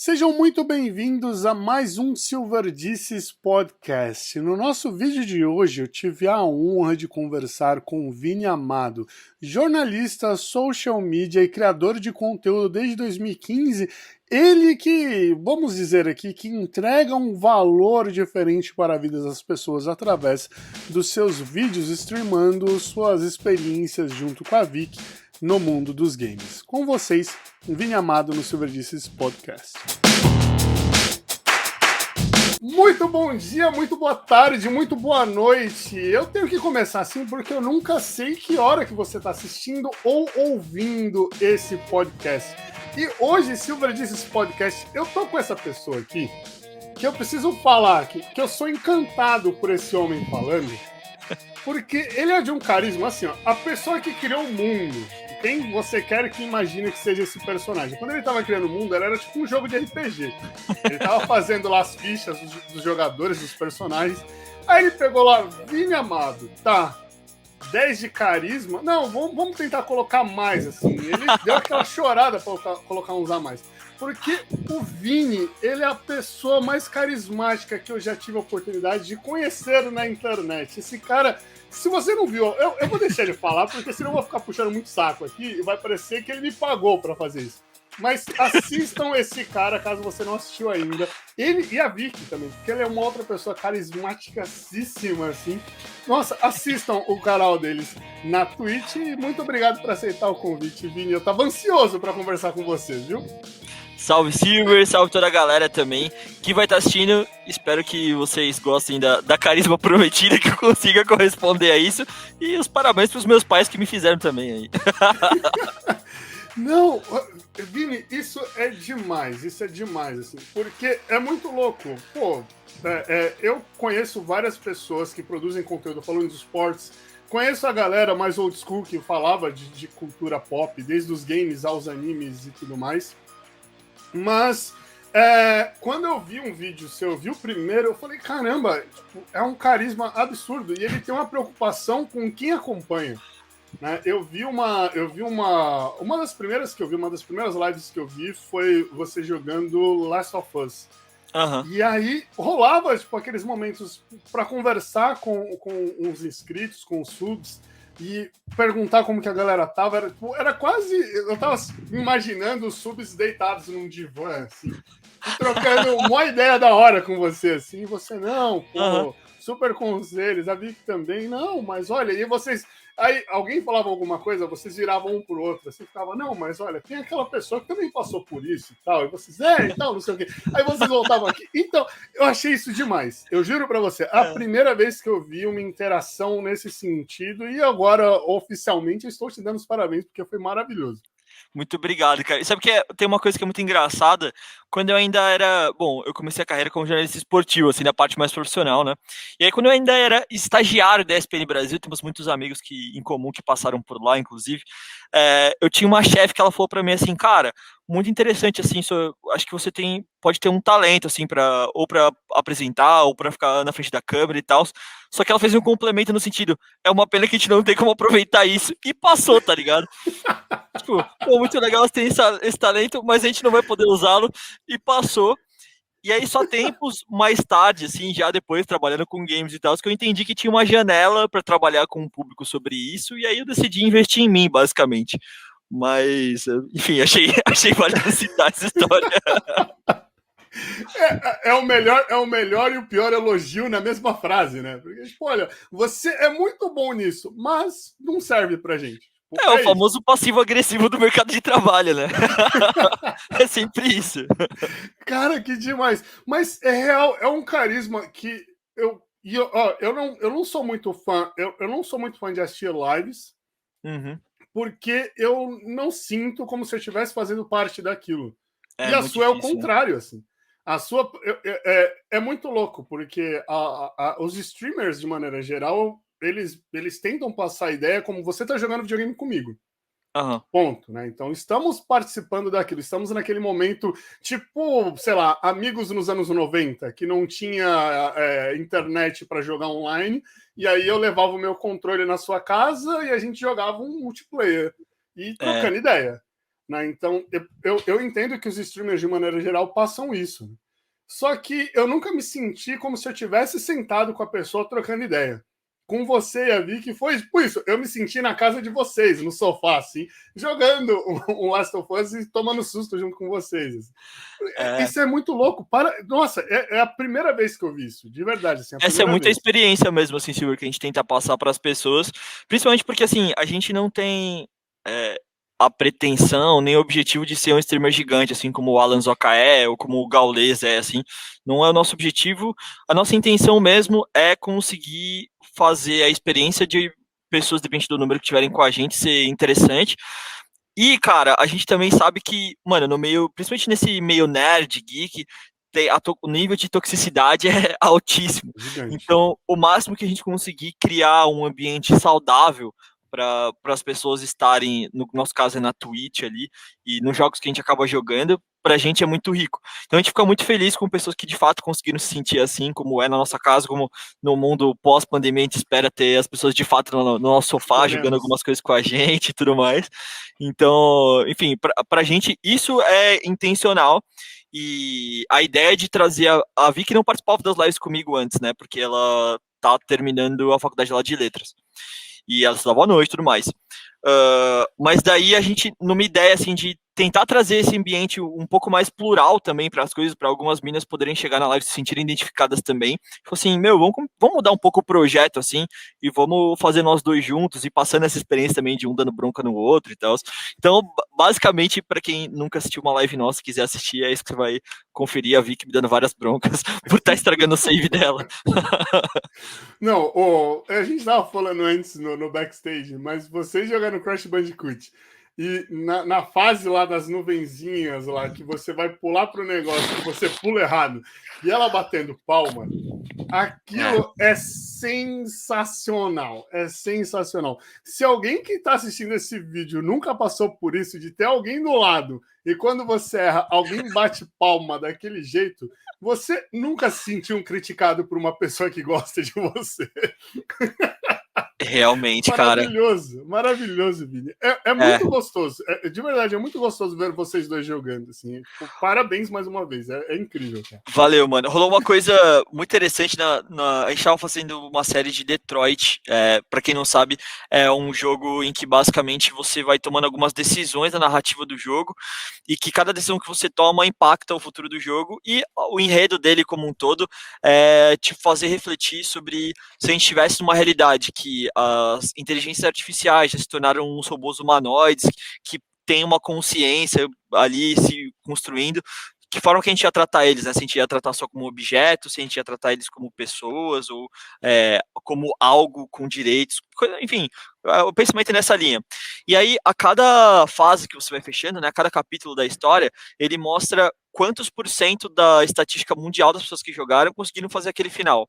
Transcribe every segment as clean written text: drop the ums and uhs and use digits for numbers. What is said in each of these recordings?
Sejam muito bem-vindos a mais um Silverdices Podcast. No nosso vídeo de hoje, eu tive a honra de conversar com o Vini Amado, jornalista, social media e criador de conteúdo desde 2015. Ele que, vamos dizer aqui, que entrega um valor diferente para a vida das pessoas através dos seus vídeos, streamando suas experiências junto com a Vic no mundo dos games. Com vocês, Vini Amado no Silverdices Podcast. Muito bom dia, muito boa tarde, muito boa noite. Eu tenho que começar assim porque eu nunca sei que hora que você está assistindo ou ouvindo esse podcast. E hoje, Silverdices Podcast, eu tô com essa pessoa aqui que eu preciso falar que eu sou encantado por esse homem falando, porque ele é de um carisma assim, ó, a pessoa que criou o mundo. Quem você quer que imagine que seja esse personagem? Quando ele estava criando o mundo, era tipo um jogo de RPG. Ele estava fazendo lá as fichas dos jogadores, dos personagens. Aí ele pegou lá, Vini Amado, tá, 10 de carisma. Não, vamos tentar colocar mais, assim. Ele deu aquela chorada para colocar uns a mais. Porque o Vini, ele é a pessoa mais carismática que eu já tive a oportunidade de conhecer na internet. Esse cara, se você não viu, eu vou deixar ele falar, porque senão eu vou ficar puxando muito saco aqui e vai parecer que ele me pagou para fazer isso. Mas assistam esse cara, caso você não assistiu ainda. Ele e a Vicky também, porque ele é uma outra pessoa carismáticíssima, assim. Nossa, assistam o canal deles na Twitch e muito obrigado por aceitar o convite, Vini. Eu tava ansioso para conversar com vocês, viu? Salve Silver, salve toda a galera também que vai estar assistindo. Espero que vocês gostem da carisma prometida, que eu consiga corresponder a isso. E os parabéns para os meus pais que me fizeram também aí. Não, Vini, isso é demais, assim, porque é muito louco. Pô, eu conheço várias pessoas que produzem conteúdo falando de esportes, conheço a galera mais old school que falava de cultura pop, desde os games aos animes e tudo mais, mas quando eu vi um vídeo seu, eu vi o primeiro, eu falei, caramba, tipo, é um carisma absurdo, e ele tem uma preocupação com quem acompanha. Né? Eu vi uma das primeiras que eu vi, uma das primeiras lives que eu vi foi você jogando Last of Us. Uhum. E aí rolava tipo, aqueles momentos para conversar com os inscritos, com os subs, e perguntar como que a galera tava. Era quase. Eu tava imaginando os subs deitados num divã, assim, e trocando uma ideia da hora com você, assim, e você, não, pô, super conselhos, a Vic também, não, mas olha, e vocês. Aí alguém falava alguma coisa, vocês viravam um pro outro, assim, ficava, não, mas olha, tem aquela pessoa que também passou por isso e tal, e vocês, então, não sei o quê. Aí vocês voltavam aqui. Então, eu achei isso demais. Eu juro pra você, a primeira vez que eu vi uma interação nesse sentido, e agora, oficialmente, eu estou te dando os parabéns, porque foi maravilhoso. Muito obrigado, cara. E sabe que tem uma coisa que é muito engraçada? Quando eu ainda era... Bom, eu comecei a carreira como jornalista esportivo, assim, na parte mais profissional, né? E aí, quando eu ainda era estagiário da ESPN Brasil, temos muitos amigos em comum que passaram por lá, inclusive, eu tinha uma chefe que ela falou pra mim assim, cara, muito interessante, assim, acho que você pode ter um talento, assim, ou pra apresentar, ou pra ficar na frente da câmera e tal. Só que ela fez um complemento no sentido, é uma pena que a gente não tem como aproveitar isso. E passou, tá ligado? Tipo, pô, muito legal você ter esse talento, mas a gente não vai poder usá-lo, e passou. E aí só tempos mais tarde, assim, já depois trabalhando com games e tal, que eu entendi que tinha uma janela para trabalhar com o público sobre isso, e aí eu decidi investir em mim, basicamente. Mas, enfim, achei válido citar essa história. É o melhor e o pior elogio na mesma frase, né? Porque, tipo, olha, você é muito bom nisso, mas não serve pra gente. É o famoso passivo-agressivo do mercado de trabalho, né? É sempre isso. Cara, que demais. Mas é real, é um carisma que eu não sou muito fã, eu não sou muito fã de assistir lives, porque eu não sinto como se eu estivesse fazendo parte daquilo. E a muito sua é o difícil, né? contrário, assim. A sua é muito louco, porque os streamers, de maneira geral, eles tentam passar a ideia como você tá jogando videogame comigo. Aham. Ponto, né? Então estamos participando daquilo, estamos naquele momento, tipo, sei lá, amigos nos anos 90, que não tinha internet para jogar online, e aí eu levava o meu controle na sua casa e a gente jogava um multiplayer e trocando ideia. né? Então, eu entendo que os streamers, de maneira geral, passam isso. Só que eu nunca me senti como se eu tivesse sentado com a pessoa trocando ideia. Com você e a Vicky, foi por isso. Eu me senti na casa de vocês, no sofá, assim, jogando um Last of Us e tomando susto junto com vocês. Assim. Isso é muito louco. Nossa, é a primeira vez que eu vi isso, de verdade. Assim, essa é muita vez. experiência mesmo, assim, Silvio, que a gente tenta passar para as pessoas, principalmente porque, assim, a gente não tem a pretensão nem o objetivo de ser um streamer gigante, assim como o Alan Zoka é, ou como o Gaules é, assim, não é o nosso objetivo, a nossa intenção mesmo é conseguir fazer a experiência de pessoas, dependendo do número que tiverem com a gente, ser interessante. E, cara, a gente também sabe que, mano, no meio, principalmente nesse meio nerd, geek, o nível de toxicidade é altíssimo. Gigante. Então, o máximo que a gente conseguir criar um ambiente saudável para as pessoas estarem, no nosso caso é na Twitch ali, e nos jogos que a gente acaba jogando, pra gente é muito rico. Então a gente fica muito feliz com pessoas que de fato conseguiram se sentir assim, como é na nossa casa, como no mundo pós-pandemia a gente espera ter as pessoas de fato no nosso sofá jogando algumas coisas com a gente e tudo mais. Então, enfim, pra gente isso é intencional. E a ideia de trazer a Vicky não participava das lives comigo antes, né? Porque ela tá terminando a faculdade lá de letras. E ela estudava à noite e tudo mais. Mas daí a gente, numa ideia assim de tentar trazer esse ambiente um pouco mais plural também para as coisas, para algumas minas poderem chegar na live e se sentirem identificadas também. Tipo assim, meu, vamos mudar um pouco o projeto assim e vamos fazer nós dois juntos e passando essa experiência também de um dando bronca no outro e tal. Então, basicamente, para quem nunca assistiu uma live nossa e quiser assistir, é isso que você vai conferir a Vicky me dando várias broncas por estar estragando o save dela. Não, a gente estava falando antes no backstage, mas você jogando Crash Bandicoot e na fase lá das nuvenzinhas lá, que você vai pular pro negócio, que você pula errado, e ela batendo palma, aquilo é sensacional. É sensacional. Se alguém que está assistindo esse vídeo nunca passou por isso, de ter alguém do lado, e quando você erra, alguém bate palma daquele jeito, você nunca se sentiu criticado por uma pessoa que gosta de você. Realmente, cara. Maravilhoso, maravilhoso, Vini. É muito gostoso. De verdade, é muito gostoso ver vocês dois jogando. Assim. Tipo, parabéns mais uma vez. É incrível, cara. Valeu, mano. Rolou uma coisa muito interessante a gente estava fazendo uma série de Detroit. Para quem não sabe, é um jogo em que basicamente você vai tomando algumas decisões na narrativa do jogo e que cada decisão que você toma impacta o futuro do jogo e o enredo dele como um todo é te fazer refletir sobre se a gente tivesse numa realidade que as inteligências artificiais já se tornaram uns robôs humanoides que têm uma consciência ali se construindo, que forma que a gente ia tratar eles, né? Se a gente ia tratar só como objetos, se a gente ia tratar eles como pessoas, ou como algo com direitos, enfim, o pensamento é nessa linha. E aí, a cada fase que você vai fechando, né, a cada capítulo da história, ele mostra quantos por cento da estatística mundial das pessoas que jogaram conseguiram fazer aquele final.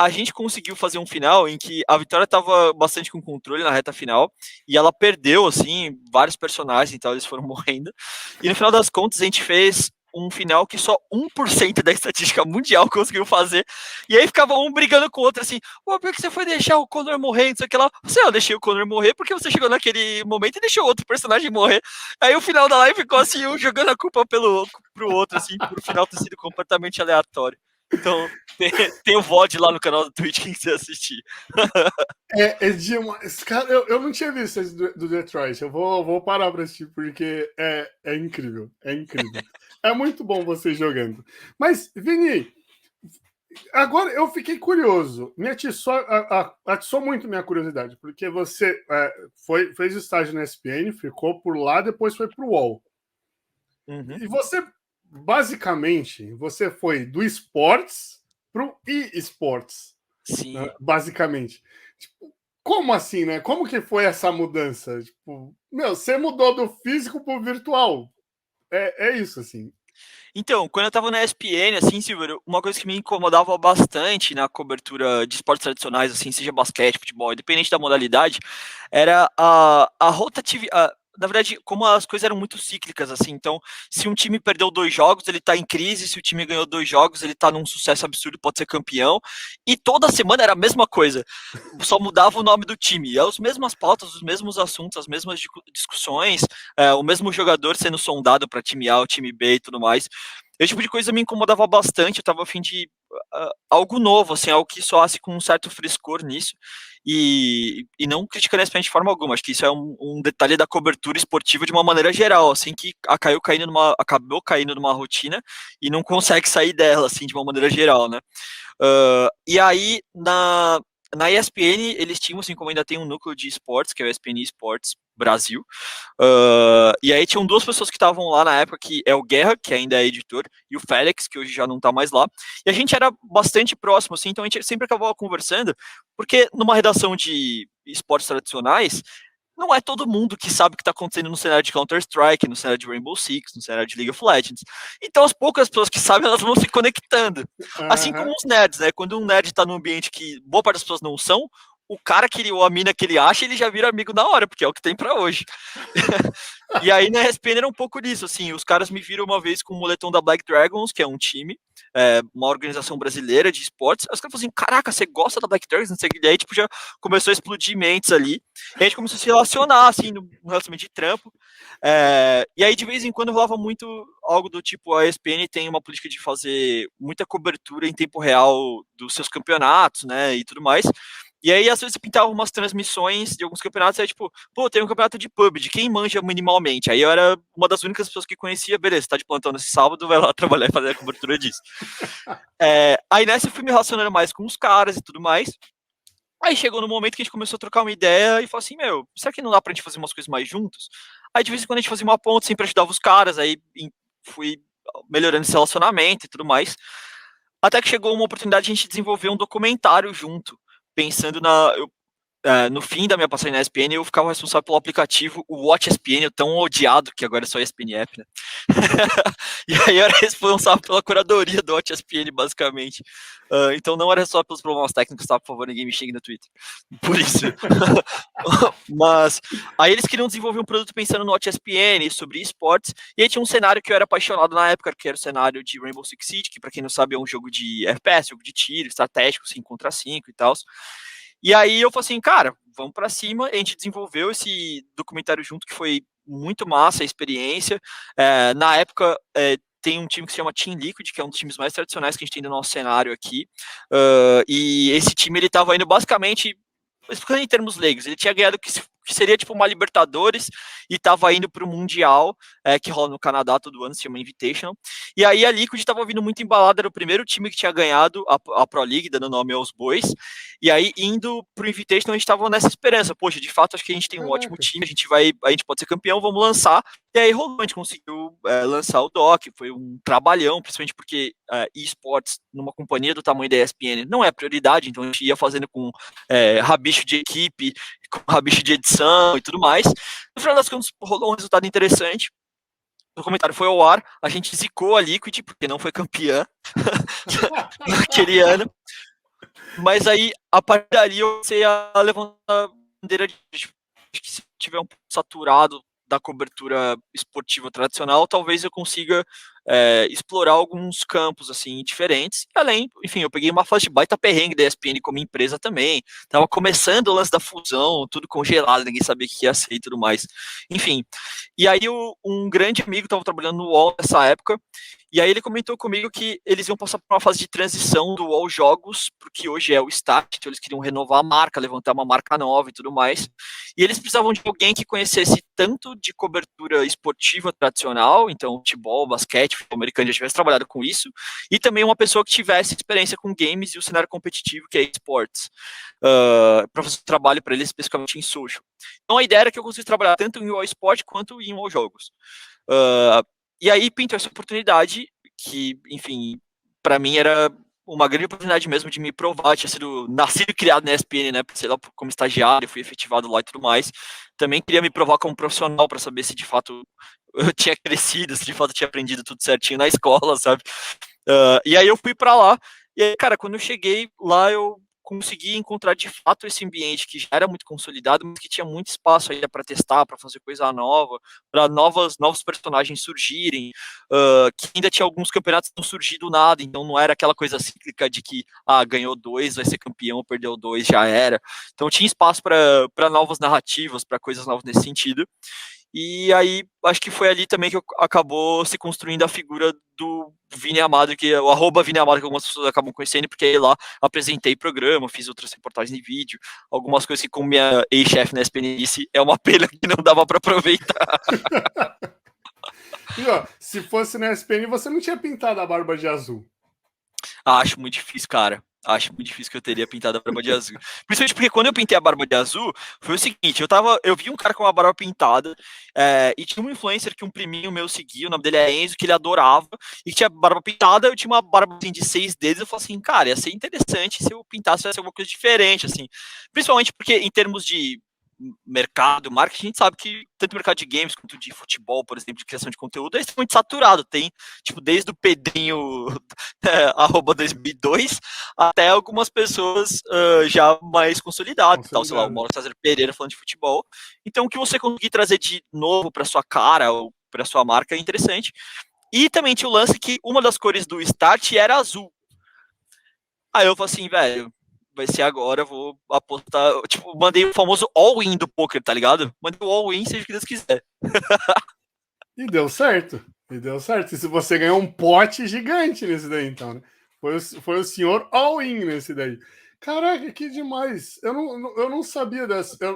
A gente conseguiu fazer um final em que a Vitória estava bastante com controle na reta final e ela perdeu, assim, vários personagens, então eles foram morrendo. E no final das contas, a gente fez um final que só 1% da estatística mundial conseguiu fazer. E aí ficava um brigando com o outro, assim, por que você foi deixar o Connor morrer? Não sei o que lá. Eu deixei o Connor morrer porque você chegou naquele momento e deixou outro personagem morrer. Aí o final da live ficou assim, um jogando a culpa pro outro, assim, por o final ter sido completamente aleatório. Então, tem o VOD lá no canal do Twitch, quem quiser assistir. É demais. Cara, eu não tinha visto esse do Detroit. Eu vou parar pra assistir, porque é incrível. É incrível. É muito bom você jogando. Mas, Vini, agora eu fiquei curioso. Me atiçou muito minha curiosidade, porque você fez estágio na ESPN, ficou por lá, depois foi pro UOL. Uhum. E você, basicamente, você foi do esportes pro e-sports. Sim. Né, basicamente. Tipo, como assim, né? Como que foi essa mudança? Tipo, você mudou do físico pro virtual. É isso, assim. Então, quando eu tava na ESPN, assim, Silvio, uma coisa que me incomodava bastante na cobertura de esportes tradicionais, assim, seja basquete, futebol, independente da modalidade, era a rotatividade. na verdade, como as coisas eram muito cíclicas, assim, então, se um time perdeu 2 jogos, ele tá em crise, se o time ganhou 2 jogos, ele tá num sucesso absurdo, pode ser campeão, e toda semana era a mesma coisa, só mudava o nome do time, é as mesmas pautas, os mesmos assuntos, as mesmas discussões, o mesmo jogador sendo sondado para time A, o time B e tudo mais. Esse tipo de coisa me incomodava bastante, eu tava a fim de algo novo, assim, algo que soasse com um certo frescor nisso, e não criticando a ESPN de forma alguma, acho que isso é um detalhe da cobertura esportiva de uma maneira geral, assim, que acabou caindo numa rotina e não consegue sair dela, assim, de uma maneira geral, né? E aí, na ESPN, eles tinham, assim, como ainda tem um núcleo de esportes, que é o ESPN Esportes Brasil, e aí tinham 2 pessoas que estavam lá na época, que é o Guerra, que ainda é editor, e o Félix, que hoje já não tá mais lá, e a gente era bastante próximo, assim, então a gente sempre acabava conversando, porque numa redação de esportes tradicionais, não é todo mundo que sabe o que está acontecendo no cenário de Counter-Strike, no cenário de Rainbow Six, no cenário de League of Legends. Então, as poucas pessoas que sabem, elas vão se conectando. Assim como os nerds, né? Quando um nerd está num ambiente que boa parte das pessoas não são, o cara que ele, ou a mina que ele acha, ele já vira amigo na hora, porque é o que tem para hoje. E aí na ESPN era um pouco disso, assim, os caras me viram uma vez com o moletom da Black Dragons, que é um time, uma organização brasileira de esportes, aí os caras falaram assim, caraca, você gosta da Black Dragons? Não sei o que, e aí tipo, já começou a explodir mentes ali, e a gente começou a se relacionar, assim, no relacionamento de trampo, e aí de vez em quando rolava muito algo do tipo, a ESPN tem uma política de fazer muita cobertura em tempo real dos seus campeonatos, né, e tudo mais, e aí, às vezes, pintava umas transmissões de alguns campeonatos, aí, tipo, pô, tem um campeonato de pub, de quem manja minimamente. Aí eu era uma das únicas pessoas que conhecia, beleza, tá de plantão nesse sábado, vai lá trabalhar e fazer a cobertura disso. Aí nessa eu fui me relacionando mais com os caras e tudo mais. Aí chegou no momento que a gente começou a trocar uma ideia e falou assim, meu, será que não dá pra gente fazer umas coisas mais juntos? Aí de vez em quando a gente fazia uma ponte, sempre ajudava os caras, aí fui melhorando esse relacionamento e tudo mais. Até que chegou uma oportunidade de a gente desenvolver um documentário junto, pensando no fim da minha passagem na ESPN, eu ficava responsável pelo aplicativo, o Watch ESPN, o tão odiado, que agora é só ESPN App, né? E aí eu era responsável pela curadoria do Watch ESPN, basicamente. Então não era só pelos problemas técnicos, tá? Por favor, ninguém me xingue no Twitter. Por isso. Mas aí eles queriam desenvolver um produto pensando no Watch ESPN, sobre esportes, e aí tinha um cenário que eu era apaixonado na época, que era o cenário de Rainbow Six Siege, que pra quem não sabe é um jogo de FPS, jogo de tiro, estratégico, 5 contra 5 e tal. E aí eu falei assim, cara, vamos para cima. A gente desenvolveu esse documentário junto, que foi muito massa a experiência. Na época, tem um time que se chama Team Liquid, que é um dos times mais tradicionais que a gente tem no nosso cenário aqui. E esse time, ele estava indo basicamente, explicando em termos leigos, ele tinha ganhado que seria tipo uma Libertadores e estava indo para o Mundial, que rola no Canadá todo ano, se chama Invitational. E aí a Liquid estava vindo muito embalada, era o primeiro time que tinha ganhado a Pro League, dando nome aos bois. E aí, indo para o Invitational, a gente estava nessa esperança. Poxa, de fato, acho que a gente tem um ótimo time, a gente pode ser campeão, vamos lançar. E aí rolou, a gente conseguiu lançar o doc, foi um trabalhão, principalmente porque esportes, numa companhia do tamanho da ESPN, não é prioridade, então a gente ia fazendo com rabicho de equipe, com rabicho de edição e tudo mais. No final das contas, rolou um resultado interessante. O comentário foi ao ar, a gente zicou a Liquid, porque não foi campeã naquele ano. Mas aí, a partir dali, eu comecei a levantar a bandeira de que se tiver um pouco saturado da cobertura esportiva tradicional, talvez eu consiga explorar alguns campos assim diferentes. E além, enfim, eu peguei uma fase de baita perrengue da ESPN como empresa também. Tava começando o lance da fusão, tudo congelado, ninguém sabia o que ia ser e tudo mais. Enfim. E aí um grande amigo estava trabalhando no UOL nessa época, e aí ele comentou comigo que eles iam passar por uma fase de transição do UOL Jogos, porque hoje é o Start, então eles queriam renovar a marca, levantar uma marca nova e tudo mais. E eles precisavam de alguém que conhecesse tanto de cobertura esportiva tradicional, então futebol, basquete, futebol americano, já tivesse trabalhado com isso, e também uma pessoa que tivesse experiência com games e o cenário competitivo, que é esportes, para fazer trabalho para eles especificamente em social. Então a ideia era que eu conseguisse trabalhar tanto em UOL Sport quanto em UOL Jogos. E aí pintou essa oportunidade que, enfim, para mim era uma grande oportunidade mesmo de me provar. Tinha sido nascido e criado na ESPN, né? Sei lá, como estagiário, fui efetivado lá e tudo mais. Também queria me provar como profissional para saber se de fato eu tinha crescido, se de fato eu tinha aprendido tudo certinho na escola, sabe? E aí eu fui para lá. E aí, cara, quando eu cheguei lá, eu consegui encontrar de fato esse ambiente que já era muito consolidado, mas que tinha muito espaço ainda para testar, para fazer coisa nova, para novos personagens surgirem, que ainda tinha alguns campeonatos que não surgiram do nada, então não era aquela coisa cíclica de que ganhou 2, vai ser campeão, perdeu 2, já era. Então tinha espaço para novas narrativas, para coisas novas nesse sentido. E aí, acho que foi ali também que acabou se construindo a figura do Vini Amado, que é o arroba Vini Amado, que algumas pessoas acabam conhecendo, porque aí lá apresentei programa, fiz outras reportagens de vídeo, algumas coisas que, como minha ex-chefe na SPN disse, é uma pena que não dava para aproveitar. E ó, se fosse na SPN, você não tinha pintado a barba de azul. Acho muito difícil, cara. Acho muito difícil que eu teria pintado a barba de azul. Principalmente porque quando eu pintei a barba de azul, foi o seguinte, eu vi um cara com uma barba pintada, e tinha um influencer que um priminho meu seguia, o nome dele é Enzo, que ele adorava, e que tinha barba pintada, eu tinha uma barba assim, de 6 dedos, eu falei assim, cara, ia ser interessante se eu pintasse alguma coisa diferente, assim. Principalmente porque em termos de mercado, marketing, a gente sabe que tanto o mercado de games quanto de futebol, por exemplo, de criação de conteúdo, é extremamente saturado. Tem, tipo, desde o Pedrinho arroba 2002 até algumas pessoas já mais consolidadas, tal, sei lá, o Mauro César Pereira falando de futebol. Então, o que você conseguir trazer de novo para sua cara ou para sua marca é interessante. E também tinha o lance que uma das cores do Start era azul. Aí eu falei assim, velho, vai ser agora, vou apostar. Tipo, mandei o famoso all-in do poker, tá ligado? Mandei o all-in, seja o que Deus quiser. E deu certo. E deu certo. E se você ganhou um pote gigante nesse daí, então, né? Foi o senhor all-in nesse daí. Caraca, que demais. Eu não sabia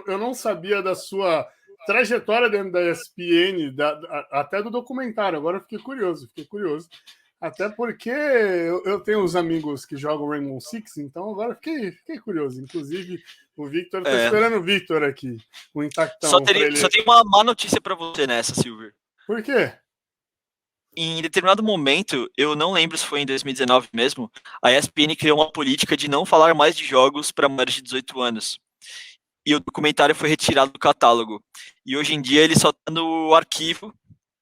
eu não sabia da sua trajetória dentro da ESPN, até do documentário. Agora eu fiquei curioso, Até porque eu tenho uns amigos que jogam Rainbow Six, então agora fiquei curioso. Inclusive, o Victor, tô esperando o Victor aqui, o Intactão. Só tem uma má notícia pra você nessa, Silver. Por quê? Em determinado momento, eu não lembro se foi em 2019 mesmo, a ESPN criou uma política de não falar mais de jogos para maiores de 18 anos. E o documentário foi retirado do catálogo. E hoje em dia ele só tá no arquivo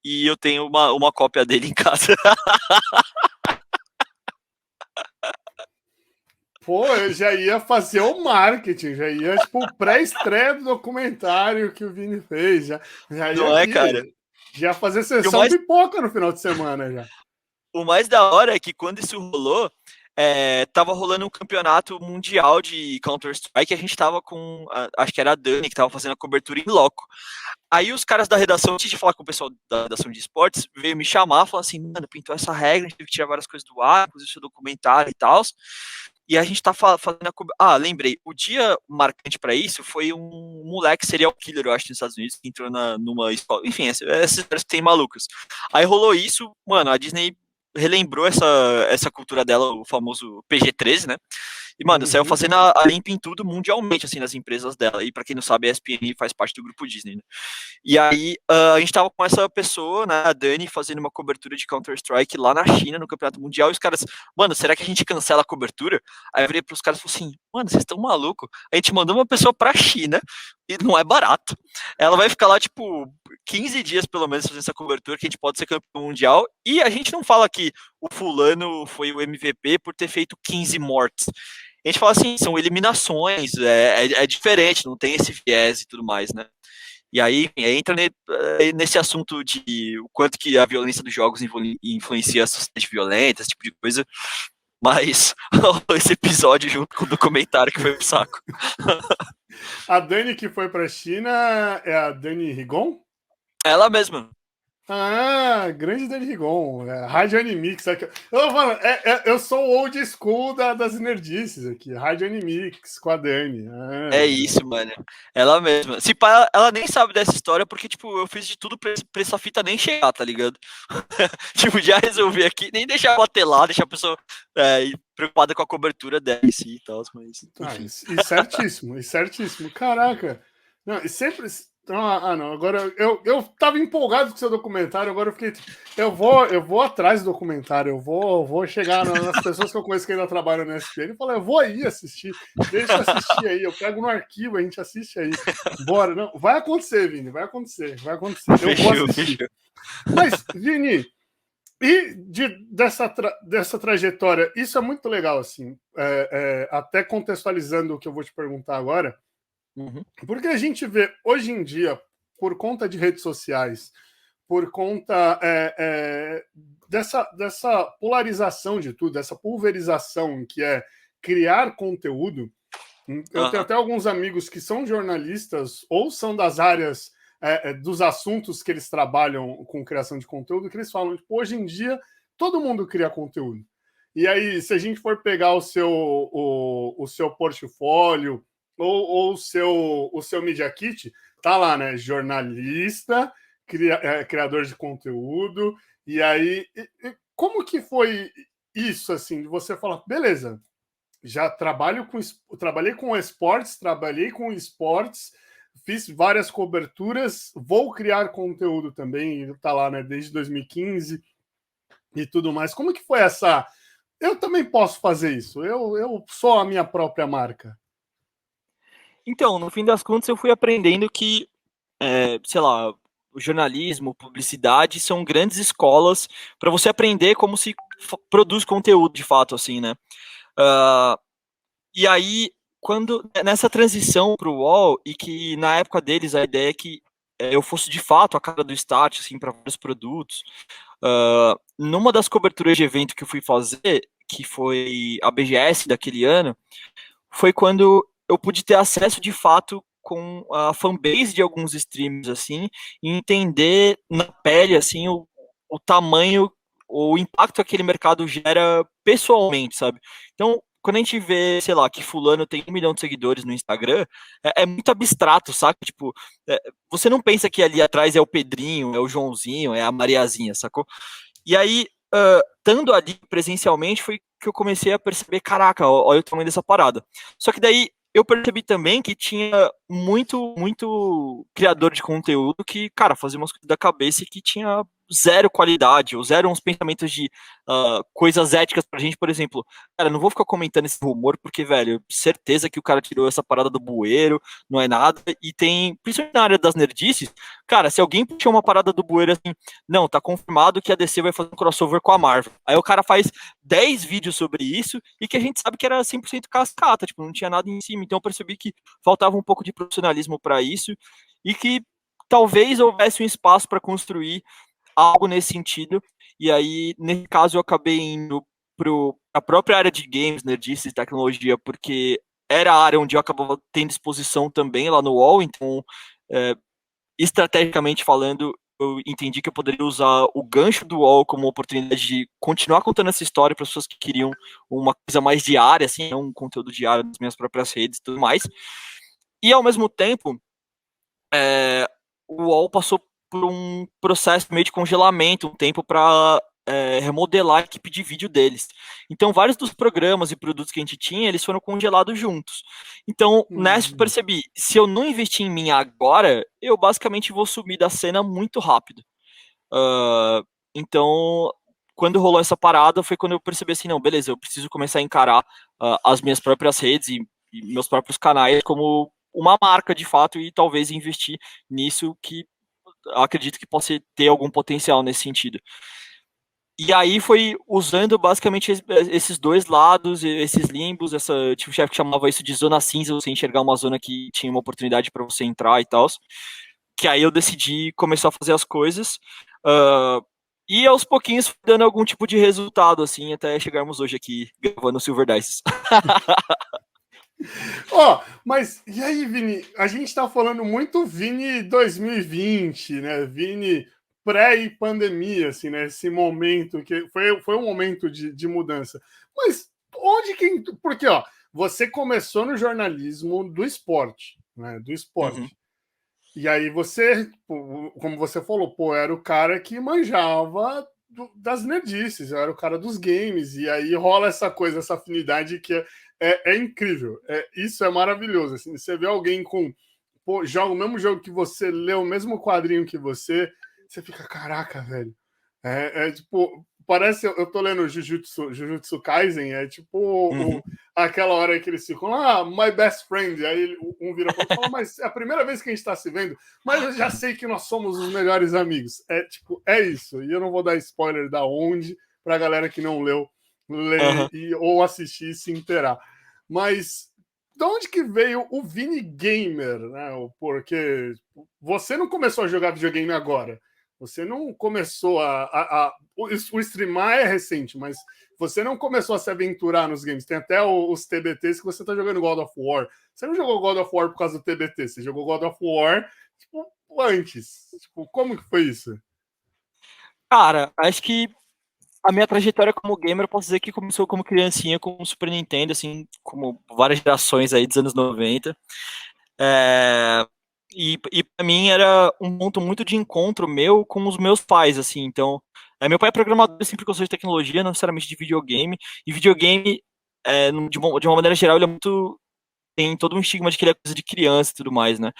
e eu tenho uma cópia dele em casa. Pô, eu já ia fazer o marketing, já ia, tipo, o pré-estreia do documentário que o Vini fez. Já não é, cara? Já ia fazer sessão pipoca no final de semana já. O mais da hora é que quando isso rolou, tava rolando um campeonato mundial de Counter-Strike, a gente tava com, acho que era a Dani, que tava fazendo a cobertura em loco. Aí os caras da redação, antes de falar com o pessoal da redação de esportes, veio me chamar, falando assim, mano, pintou essa regra, a gente teve que tirar várias coisas do ar, inclusive seu documentário e tal. E a gente tá fazendo a cobertura. Ah, lembrei, o dia marcante pra isso foi um moleque serial killer, eu acho, nos Estados Unidos, que entrou numa escola. Enfim, essas histórias que tem malucas. Aí rolou isso, mano, a Disney relembrou essa cultura dela, o famoso PG-13, né? E, mano, saiu fazendo a limpa em tudo mundialmente, assim, nas empresas dela. E pra quem não sabe, a ESPN faz parte do grupo Disney, né? E aí, a gente tava com essa pessoa, né, a Dani, fazendo uma cobertura de Counter-Strike lá na China, no Campeonato Mundial, e os caras, mano, será que a gente cancela a cobertura? Aí eu virei pros caras e falei assim, mano, vocês estão malucos? A gente mandou uma pessoa pra China, e não é barato. Ela vai ficar lá, tipo, 15 dias, pelo menos, fazendo essa cobertura, que a gente pode ser campeão mundial, e a gente não fala que o fulano foi o MVP por ter feito 15 mortes. A gente fala assim, são eliminações, é diferente, não tem esse viés e tudo mais, né? E aí entra nesse assunto de o quanto que a violência dos jogos influencia a sociedade violenta, esse tipo de coisa. Mas esse episódio junto com o documentário que foi pro saco. A Dani que foi pra China é a Dani Rigon? Ela mesma. Ah, grande Dani Rigon, Rádio Animix. Eu sou o old school das nerdices aqui, Rádio Animix com a Dani. É isso, mano. Ela mesma. Se pá, ela nem sabe dessa história, porque, tipo, eu fiz de tudo pra essa fita nem chegar, tá ligado? Tipo, já resolvi aqui, nem deixar bater lá, deixar a pessoa preocupada com a cobertura dela em si e tal, mas... E certíssimo. Caraca. Não, e sempre... não. Agora eu tava empolgado com o seu documentário. Agora eu fiquei. Eu vou atrás do documentário. Eu vou chegar nas pessoas que eu conheço que ainda trabalham na SPN e falar: eu vou aí assistir. Deixa eu assistir aí. Eu pego no arquivo, a gente assiste aí. Bora. Não, vai acontecer, Vini. Vai acontecer. Eu vou assistir. Mas, Vini, E dessa trajetória, isso é muito legal, assim, até contextualizando o que eu vou te perguntar agora, porque a gente vê hoje em dia, por conta de redes sociais, por conta dessa polarização de tudo, dessa pulverização que é criar conteúdo. Eu tenho até alguns amigos que são jornalistas ou são das áreas dos assuntos que eles trabalham com criação de conteúdo, que eles falam, tipo, hoje em dia todo mundo cria conteúdo. E aí, se a gente for pegar o seu portfólio ou o seu Media Kit, tá lá, né? Jornalista, criador de conteúdo. E aí, como que foi isso, assim, de você falar, beleza, já trabalhei com esportes, fiz várias coberturas, vou criar conteúdo também, tá lá, né, desde 2015 e tudo mais. Como que foi essa? Eu também posso fazer isso. Eu sou a minha própria marca. Então, no fim das contas, eu fui aprendendo que, sei lá, o jornalismo, publicidade são grandes escolas para você aprender como se produz conteúdo de fato, assim, né? E aí, quando nessa transição para o UOL, e que na época deles a ideia é que eu fosse de fato a cara do Start, assim, para vários produtos, numa das coberturas de evento que eu fui fazer, que foi a BGS daquele ano, foi quando eu pude ter acesso de fato com a fanbase de alguns streamers, assim, e entender na pele, assim, o tamanho, o impacto que aquele mercado gera pessoalmente, sabe? Então, quando a gente vê, sei lá, que fulano tem 1 milhão de seguidores no Instagram, é muito abstrato, sabe? Tipo, você não pensa que ali atrás é o Pedrinho, é o Joãozinho, é a Mariazinha, sacou? E aí, estando ali presencialmente, foi que eu comecei a perceber, caraca, olha o tamanho dessa parada. Só que daí eu percebi também que tinha muito criador de conteúdo que, cara, fazia umas coisas da cabeça e que tinha zero qualidade, ou zero uns pensamentos de coisas éticas pra gente, por exemplo. Cara, não vou ficar comentando esse rumor, porque, velho, certeza que o cara tirou essa parada do bueiro, não é nada, e tem, principalmente na área das nerdices, cara, se alguém puxar uma parada do bueiro assim, não, tá confirmado que a DC vai fazer um crossover com a Marvel. Aí o cara faz 10 vídeos sobre isso e que a gente sabe que era 100% cascata, tipo, não tinha nada em cima. Então eu percebi que faltava um pouco de profissionalismo para isso e que talvez houvesse um espaço para construir algo nesse sentido. E aí, nesse caso, eu acabei indo para a própria área de games, nerdice e tecnologia, porque era a área onde eu acabava tendo exposição também lá no UOL, então estrategicamente falando, eu entendi que eu poderia usar o gancho do UOL como oportunidade de continuar contando essa história para as pessoas que queriam uma coisa mais diária, assim, um conteúdo diário nas minhas próprias redes e tudo mais. E ao mesmo tempo, o UOL passou por um processo meio de congelamento, um tempo para remodelar a equipe de vídeo deles. Então, vários dos programas e produtos que a gente tinha, eles foram congelados juntos. Então, nessa eu percebi, se eu não investir em mim agora, eu basicamente vou sumir da cena muito rápido. Então, quando rolou essa parada, foi quando eu percebi assim, não, beleza, eu preciso começar a encarar as minhas próprias redes e meus próprios canais como uma marca de fato e talvez investir nisso que acredito que possa ter algum potencial nesse sentido. E aí foi usando basicamente esses dois lados, esses limbos, tipo, o chefe chamava isso de zona cinza, você enxergar uma zona que tinha uma oportunidade para você entrar e tal. Que aí eu decidi começar a fazer as coisas. E aos pouquinhos foi dando algum tipo de resultado, assim, até chegarmos hoje aqui gravando o Silver Dice. Mas e aí, Vini? A gente tá falando muito Vini 2020, né? Vini pré-pandemia, assim, né? Esse momento que foi um momento de mudança. Mas onde que. Porque, você começou no jornalismo do esporte, né? Do esporte. Uhum. E aí você, como você falou, era o cara que manjava das nerdices, era o cara dos games, e aí rola essa coisa, essa afinidade que é incrível. Isso é maravilhoso. Assim, você vê alguém joga o mesmo jogo que você, lê o mesmo quadrinho que você fica, caraca, velho. Tipo, parece, eu tô lendo Jujutsu Kaisen, é tipo aquela hora que eles ficam, my best friend, aí um vira pro outro e fala, mas é a primeira vez que a gente tá se vendo, mas eu já sei que nós somos os melhores amigos. É tipo, é isso, e eu não vou dar spoiler da onde, pra galera que não leu, ler ou assistir e se inteirar. Mas de onde que veio o Vini Gamer, né? Porque você não começou a jogar videogame agora. Você não começou o streamar é recente, mas você não começou a se aventurar nos games. Tem até os TBTs que você tá jogando God of War. Você não jogou God of War por causa do TBT, você jogou God of War, tipo, antes. Tipo, como que foi isso? Cara, acho que a minha trajetória como gamer, eu posso dizer que começou como criancinha com o Super Nintendo, assim, como várias gerações aí dos anos 90. E para mim era um ponto muito de encontro meu com os meus pais, assim. Então, meu pai é programador, sempre gostou de tecnologia, não necessariamente de videogame. E videogame, de uma maneira geral, ele é muito tem todo um estigma de que ele é coisa de criança e tudo mais, né?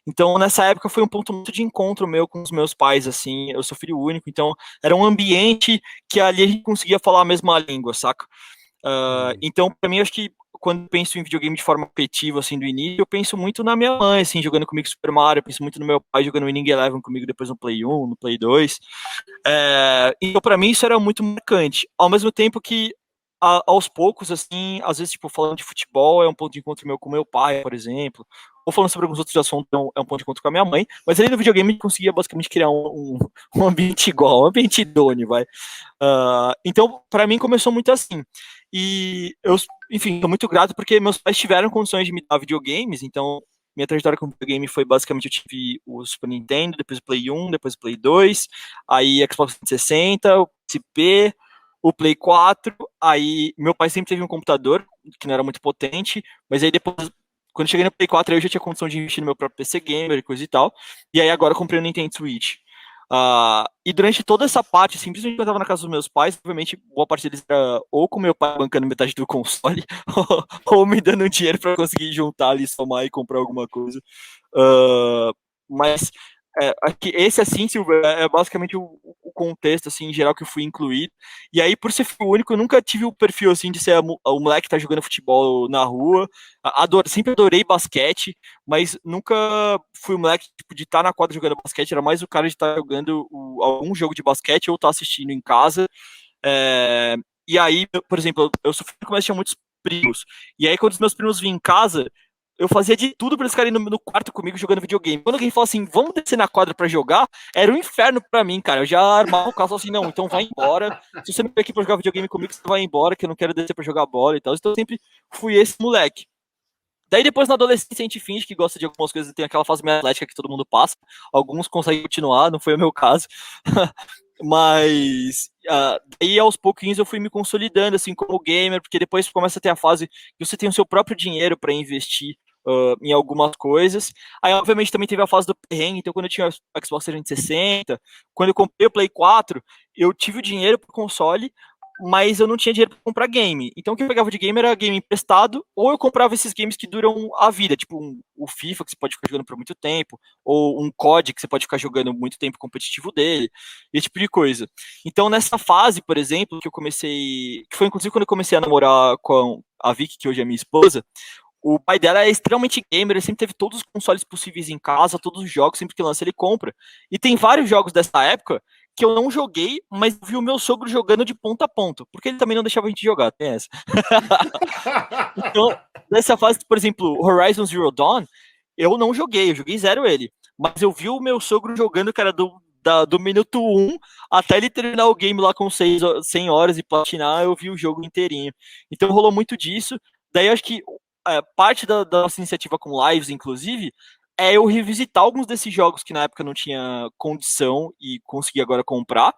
Então, nessa época foi um ponto muito de encontro meu com os meus pais, assim. Eu sou filho único, então era um ambiente que ali a gente conseguia falar a mesma língua, saca? Então, pra mim, acho que quando eu penso em videogame de forma afetiva, assim, do início, eu penso muito na minha mãe, assim, jogando comigo Super Mario, eu penso muito no meu pai jogando Winning Eleven comigo depois no Play 1, no Play 2. Então, pra mim, isso era muito marcante. Ao mesmo tempo que, aos poucos, assim, às vezes, tipo, falando de futebol é um ponto de encontro meu com meu pai, por exemplo, ou falando sobre alguns outros assuntos, é um ponto de encontro com a minha mãe, mas ali no videogame a gente conseguia basicamente criar um ambiente igual, um ambiente idôneo, vai. Então, para mim, começou muito assim. E eu, enfim, estou muito grato porque meus pais tiveram condições de me dar videogames, então minha trajetória com videogame foi basicamente, eu tive o Super Nintendo, depois o Play 1, depois o Play 2, aí Xbox 360, o PSP, o Play 4, aí meu pai sempre teve um computador, que não era muito potente, mas aí depois, quando eu cheguei no Play 4, eu já tinha condição de investir no meu próprio PC Gamer e coisa e tal, e aí agora eu comprei o Nintendo Switch. E durante toda essa parte, assim, principalmente quando eu tava na casa dos meus pais, obviamente, boa parte deles era ou com meu pai bancando metade do console, ou me dando dinheiro pra conseguir juntar ali, somar e comprar alguma coisa. Mas acho que esse, assim, Silvio, é basicamente o contexto, assim, em geral que eu fui incluído. E aí, por ser filho único, eu nunca tive o perfil, assim, de ser o moleque que tá jogando futebol na rua. Sempre adorei basquete, mas nunca fui o moleque tipo, de estar na quadra jogando basquete. Era mais o cara de estar jogando algum jogo de basquete ou estar assistindo em casa. E aí, por exemplo, eu sou filho, mas tinha muitos primos. E aí, quando os meus primos vinham em casa, eu fazia de tudo pra eles ficarem no quarto comigo jogando videogame. Quando alguém falou assim, vamos descer na quadra pra jogar, era um inferno pra mim, cara. Eu já armava o carro assim, não, então vai embora. Se você não veio aqui pra jogar videogame comigo, você vai embora, que eu não quero descer pra jogar bola e tal. Então eu sempre fui esse moleque. Daí depois na adolescência a gente finge que gosta de algumas coisas, tem aquela fase meio atlética que todo mundo passa. Alguns conseguem continuar, não foi o meu caso. Mas daí aos pouquinhos eu fui me consolidando assim como gamer, porque depois começa a ter a fase que você tem o seu próprio dinheiro para investir em algumas coisas. Aí obviamente também teve a fase do perrengue, então quando eu tinha o Xbox 360, quando eu comprei o Play 4, eu tive o dinheiro pro console, mas eu não tinha dinheiro para comprar game. Então o que eu pegava de game era game emprestado, ou eu comprava esses games que duram a vida, tipo o FIFA, que você pode ficar jogando por muito tempo, ou um COD, que você pode ficar jogando muito tempo competitivo dele, esse tipo de coisa. Então nessa fase, por exemplo, que eu comecei, que foi inclusive quando eu comecei a namorar com a Vicky, que hoje é minha esposa, o pai dela é extremamente gamer, ele sempre teve todos os consoles possíveis em casa, todos os jogos, sempre que lança ele compra. E tem vários jogos dessa época que eu não joguei, mas vi o meu sogro jogando de ponta a ponta, porque ele também não deixava a gente jogar, tem essa. Então, nessa fase, por exemplo, Horizon Zero Dawn, eu não joguei, eu joguei zero ele. Mas eu vi o meu sogro jogando, cara, do minuto 1 até ele terminar o game lá com 100 horas e platinar, eu vi o jogo inteirinho. Então rolou muito disso. Daí eu acho que parte da nossa iniciativa com lives, inclusive, é eu revisitar alguns desses jogos que na época não tinha condição e consegui agora comprar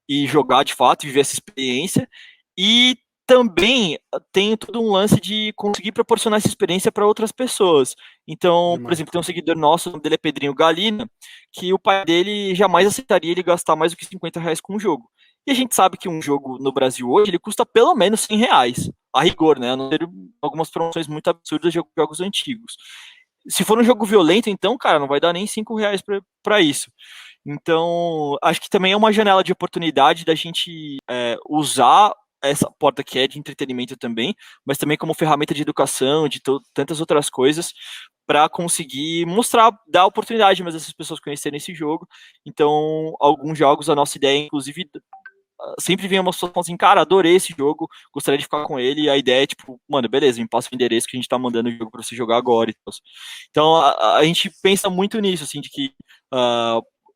e jogar de fato, viver essa experiência. E também tem todo um lance de conseguir proporcionar essa experiência para outras pessoas. Então, por exemplo, tem um seguidor nosso, o nome dele é Pedrinho Galina, que o pai dele jamais aceitaria ele gastar mais do que R$ 50 com um jogo. E a gente sabe que um jogo no Brasil hoje, ele custa pelo menos R$ 100, a rigor, né? A não ter algumas promoções muito absurdas de jogos antigos. Se for um jogo violento, então, cara, não vai dar nem R$ 5 para isso. Então, acho que também é uma janela de oportunidade da gente usar essa porta que é de entretenimento também, mas também como ferramenta de educação, de tantas outras coisas, para conseguir mostrar, dar oportunidade mas essas pessoas conhecerem esse jogo. Então, alguns jogos, a nossa ideia, inclusive, sempre vem uma situação assim, cara, adorei esse jogo, gostaria de ficar com ele, e a ideia é, tipo, mano, beleza, me passa o endereço que a gente tá mandando o jogo pra você jogar agora e tal. Então, a gente pensa muito nisso, assim, de que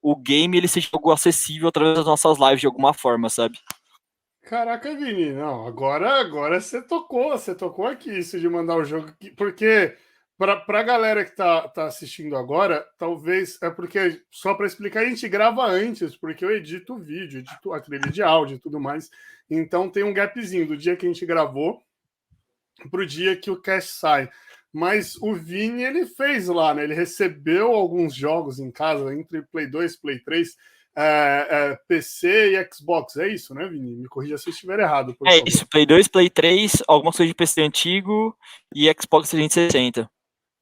o game, ele seja algo acessível através das nossas lives de alguma forma, sabe? Caraca, Vini, não, agora você tocou aqui isso de mandar o jogo, porque para a galera que tá assistindo agora, talvez é porque, só para explicar, a gente grava antes, porque eu edito o vídeo, edito a trilha de áudio e tudo mais, então tem um gapzinho do dia que a gente gravou para o dia que o cast sai. Mas o Vini, ele fez lá, né? Ele recebeu alguns jogos em casa, entre Play 2 Play 3, PC e Xbox. É isso, né, Vini? Me corrija se eu estiver errado, por É favor. isso, Play 2, Play 3, alguma coisa de PC antigo e Xbox 360.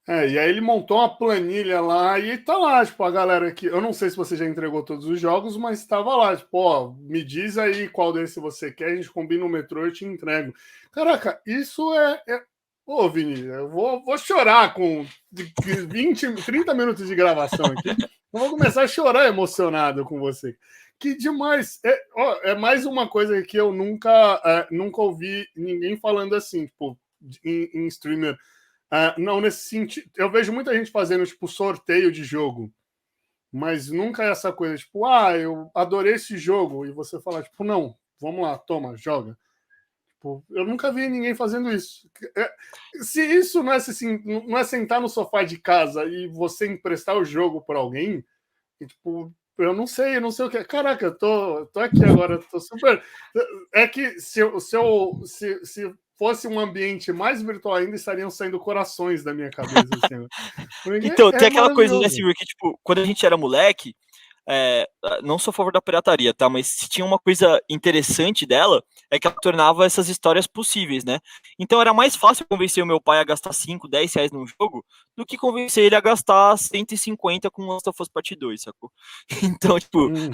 E aí ele montou uma planilha lá e tá lá, tipo, a galera aqui. Eu não sei se você já entregou todos os jogos, mas estava lá, tipo, ó, me diz aí qual desse você quer, a gente combina o metrô e eu te entrego. Caraca, isso Ô, Vini, eu vou chorar com 20, 30 minutos de gravação aqui. Eu vou começar a chorar emocionado com você. Que demais. É mais uma coisa que eu nunca ouvi ninguém falando assim, tipo, em streamer. Não, nesse sentido. Eu vejo muita gente fazendo, tipo, sorteio de jogo, mas nunca é essa coisa, tipo, eu adorei esse jogo, e você fala, tipo, não, vamos lá, toma, joga. Tipo, eu nunca vi ninguém fazendo isso. Se isso assim, não é sentar no sofá de casa e você emprestar o jogo para alguém, e, tipo, eu não sei o que. Caraca, tô aqui agora, tô super. É que se fosse um ambiente mais virtual ainda, estariam saindo corações da minha cabeça, assim. Porque Então, tem é aquela coisa, né, maravilhoso. Silvio, que, tipo, quando a gente era moleque, é, não sou a favor da pirataria, tá? Mas se tinha uma coisa interessante dela, é que ela tornava essas histórias possíveis, né? Então era mais fácil convencer o meu pai a gastar 5, 10 reais num jogo do que convencer ele a gastar 150 com Last of Us Part 2, sacou? Então, tipo, Uhum.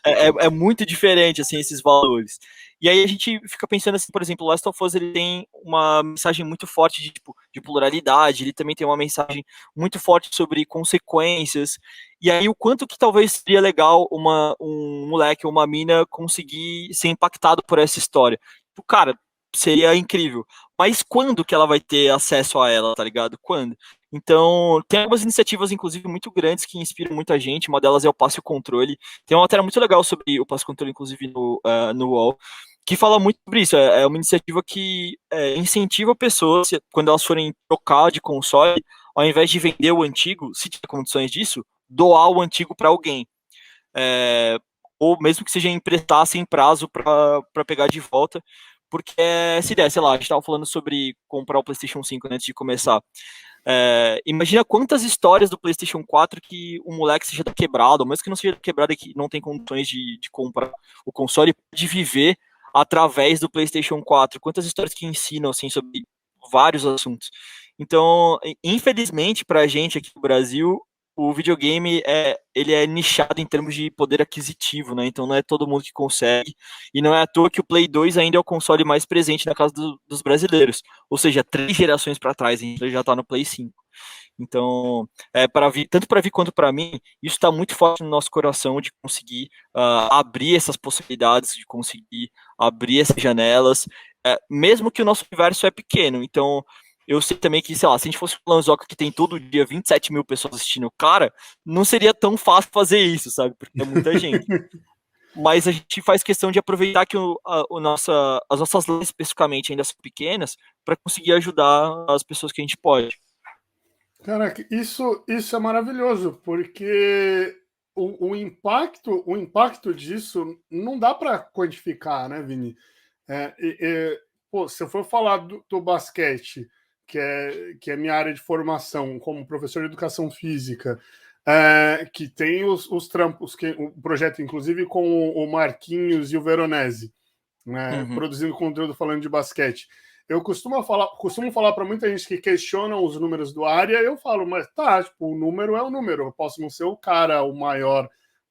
é muito diferente, assim, esses valores. E aí a gente fica pensando assim, por exemplo, o Last of Us, ele tem uma mensagem muito forte de, tipo, de pluralidade, ele também tem uma mensagem muito forte sobre consequências, e aí o quanto que talvez seria legal um moleque ou uma mina conseguir ser impactado por essa história. Tipo, cara, seria incrível. Mas quando que ela vai ter acesso a ela, tá ligado? Quando? Então, tem algumas iniciativas, inclusive, muito grandes que inspiram muita gente. Uma delas é o Passe o Controle. Tem uma matéria muito legal sobre o Passe o Controle, inclusive, no UOL, que fala muito sobre isso. É uma iniciativa que incentiva pessoas, quando elas forem trocar de console, ao invés de vender o antigo, se tiver condições disso, doar o antigo para alguém. Ou mesmo que seja emprestar sem prazo para pegar de volta. Porque essa ideia, sei lá, a gente estava falando sobre comprar o PlayStation 5 antes de começar. Imagina quantas histórias do PlayStation 4 que um moleque seja quebrado, ou mesmo que não seja quebrado e que não tem condições de comprar o console, de viver através do PlayStation 4. Quantas histórias que ensinam assim, sobre vários assuntos. Então, infelizmente, para a gente aqui no Brasil, o videogame ele é nichado em termos de poder aquisitivo, né? Então não é todo mundo que consegue. E não é à toa que o Play 2 ainda é o console mais presente na casa dos brasileiros. Ou seja, 3 gerações para trás, a gente já está no Play 5. Então, tanto para vir quanto para mim, isso está muito forte no nosso coração de conseguir abrir essas possibilidades, de conseguir abrir essas janelas, mesmo que o nosso universo é pequeno. Então, eu sei também que, sei lá, se a gente fosse um Lanzoca que tem todo dia 27 mil pessoas assistindo o cara, não seria tão fácil fazer isso, sabe? Porque é muita gente. Mas a gente faz questão de aproveitar que as nossas leis especificamente ainda são pequenas para conseguir ajudar as pessoas que a gente pode. Caraca, isso é maravilhoso, porque o impacto disso não dá para quantificar, né, Vini? Pô, se eu for falar do basquete, que é minha área de formação como professor de educação física, que tem os trampos, o projeto, inclusive, com o Marquinhos e o Veronese, né, Uhum. produzindo conteúdo falando de basquete. Eu costumo falar para muita gente que questiona os números do área, eu falo, mas tá, tipo, o número é o número, eu posso não ser o cara, o maior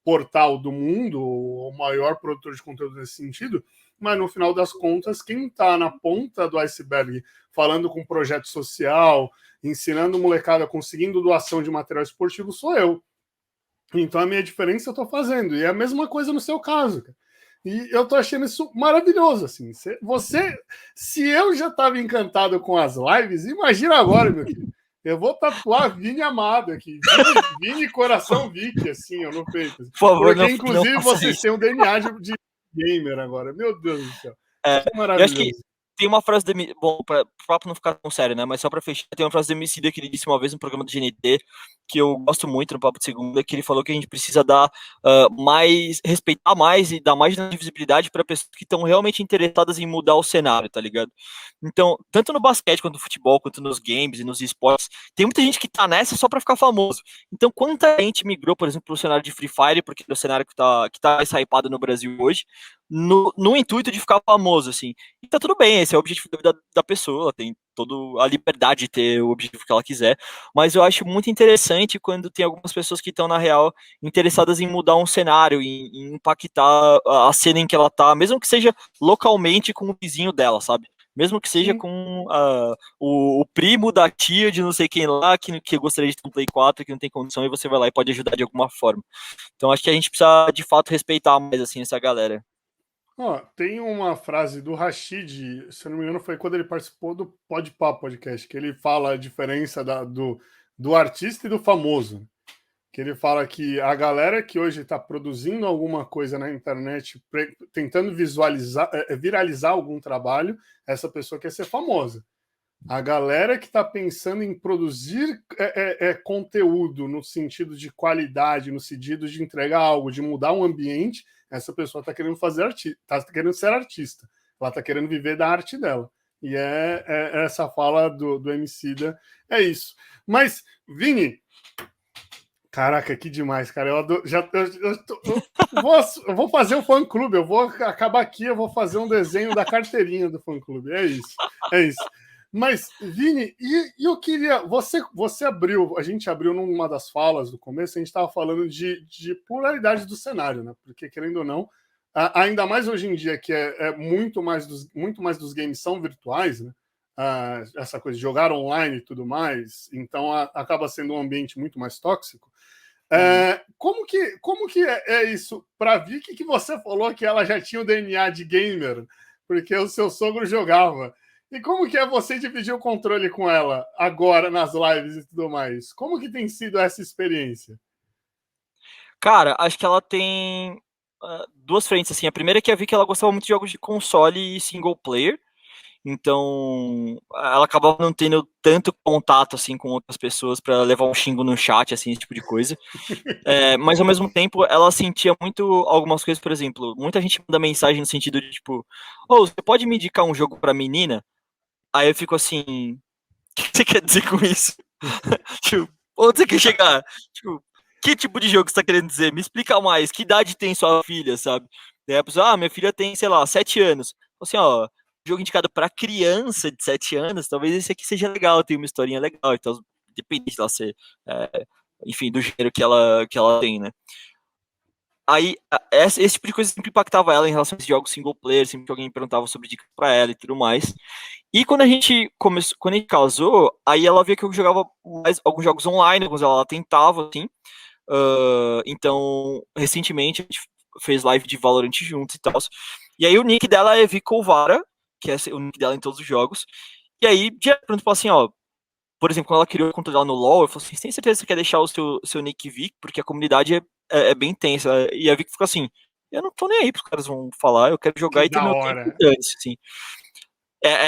portal do mundo, o maior produtor de conteúdo nesse sentido, mas no final das contas, quem está na ponta do iceberg, falando com projeto social, ensinando molecada, conseguindo doação de material esportivo, sou eu. Então a minha diferença eu estou fazendo. E é a mesma coisa no seu caso, cara. E eu tô achando isso maravilhoso, assim. Se eu já estava encantado com as lives, imagina agora, meu querido. Eu vou tatuar Vini Amado aqui. Vini Coração Vicky, assim, ó, no peito. Por favor, porque, inclusive, vocês têm um DNA de gamer agora. Meu Deus do céu. Que maravilhoso. Eu acho que tem uma frase do... Bom, para o papo não ficar tão sério, né? Mas só para fechar, tem uma frase do Emicida que ele disse uma vez no programa do GNT, que eu gosto muito no Papo de Segunda, que ele falou que a gente precisa dar respeitar mais e dar mais visibilidade para pessoas que estão realmente interessadas em mudar o cenário, tá ligado? Então, tanto no basquete, quanto no futebol, quanto nos games e nos esportes, tem muita gente que tá nessa só para ficar famoso. Então, quanta gente migrou, por exemplo, pro cenário de Free Fire, porque é o cenário que tá mais hypado no Brasil hoje, no intuito de ficar famoso, assim. E tá tudo bem, esse é o objetivo da pessoa, ela tem toda a liberdade de ter o objetivo que ela quiser, mas eu acho muito interessante quando tem algumas pessoas que estão, na real, interessadas em mudar um cenário, em impactar a cena em que ela tá, mesmo que seja localmente com o vizinho dela, sabe? Mesmo que seja com o primo da tia de não sei quem lá, que gostaria de ter um Play 4, que não tem condição, e você vai lá e pode ajudar de alguma forma. Então acho que a gente precisa, de fato, respeitar mais, assim, essa galera. Tem uma frase do Rashid, se eu não me engano, foi quando ele participou do Podpah Podcast, que ele fala a diferença do artista e do famoso. Que ele fala que a galera que hoje está produzindo alguma coisa na internet, tentando viralizar algum trabalho, essa pessoa quer ser famosa. A galera que está pensando em produzir conteúdo no sentido de qualidade, no sentido de entregar algo, de mudar um ambiente, essa pessoa está querendo querendo ser artista. Ela está querendo viver da arte dela. E essa fala do Emicida é isso. Mas, Vini, caraca, que demais, cara. Eu vou fazer o fã-clube. Eu vou acabar aqui, eu vou fazer um desenho da carteirinha do fã-clube. É isso. Mas, Vini, eu queria... Você abriu, a gente abriu numa das falas do começo, a gente estava falando de pluralidade do cenário, né? Porque, querendo ou não, ainda mais hoje em dia, que muito mais dos games são virtuais, né? Essa coisa de jogar online e tudo mais, então acaba sendo um ambiente muito mais tóxico. Como que é isso para a Vicky, que você falou que ela já tinha o DNA de gamer, porque o seu sogro jogava? E como que é você dividir o controle com ela agora nas lives e tudo mais? Como que tem sido essa experiência? Cara, acho que ela tem duas frentes, assim. A primeira é que a Vicky, ela gostava muito de jogos de console e single player. Então, ela acabava não tendo tanto contato, assim, com outras pessoas para levar um xingo no chat, assim, esse tipo de coisa. Mas, ao mesmo tempo, ela sentia muito algumas coisas, por exemplo, muita gente manda mensagem no sentido de, tipo, você pode me indicar um jogo pra menina? Aí eu fico assim, o que você quer dizer com isso? Tipo, onde você quer chegar? Tipo, que tipo de jogo você tá querendo dizer? Me explica mais, que idade tem sua filha, sabe? Daí a pessoa, minha filha tem, sei lá, 7 anos. Assim, jogo indicado para criança de 7 anos, talvez esse aqui seja legal, tem uma historinha legal, então depende dela ser, enfim, do gênero que ela tem, né? Aí, esse tipo de coisa sempre impactava ela em relação a esses jogos single player, sempre que alguém perguntava sobre dicas pra ela e tudo mais. E quando a gente casou, aí ela via que eu jogava mais alguns jogos online, alguns ela tentava, assim. Então, recentemente, a gente fez live de Valorant juntos e tal. E aí o nick dela é Vicolvara, que é o nick dela em todos os jogos. E aí, direto pergunto pra assim, por exemplo, quando ela criou o conta dela no LoL, eu falei assim, tem certeza que você quer deixar o seu nick Vic? Porque a comunidade é bem tensa. E a Vic ficou assim, eu não tô nem aí pros caras vão falar, eu quero jogar e ter meu tempo antes, assim.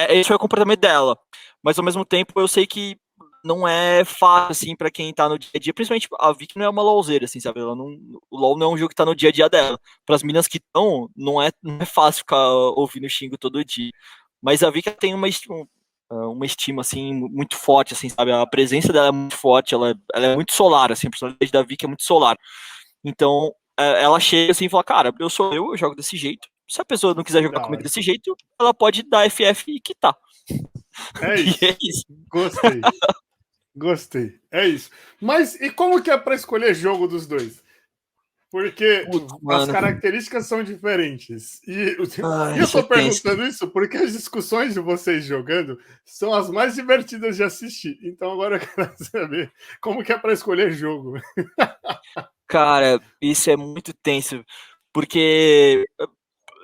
Esse foi o comportamento dela. Mas ao mesmo tempo eu sei que não é fácil, assim, pra quem tá no dia a dia. Principalmente a Vicky não é uma LOLzeira, assim, sabe? O LoL não é um jogo que tá no dia a dia dela. Pras meninas que estão, não é fácil ficar ouvindo xingo todo dia. Mas a Vicky tem uma estima, assim, muito forte, assim, sabe? A presença dela é muito forte, ela é muito solar, assim, a personalidade da Vicky é muito solar. Então, ela chega assim e fala, cara, eu jogo desse jeito. Se a pessoa não quiser jogar comigo desse jeito, ela pode dar FF e quitar. É isso. É isso. Gostei. É isso. Mas e como que é para escolher jogo dos dois? Porque Putz, as mano. características são diferentes. E Ai, eu isso é tô tenso. perguntando isso porque as discussões de vocês jogando são as mais divertidas de assistir. Então agora eu quero saber como que é para escolher jogo. Cara, isso é muito tenso. Porque,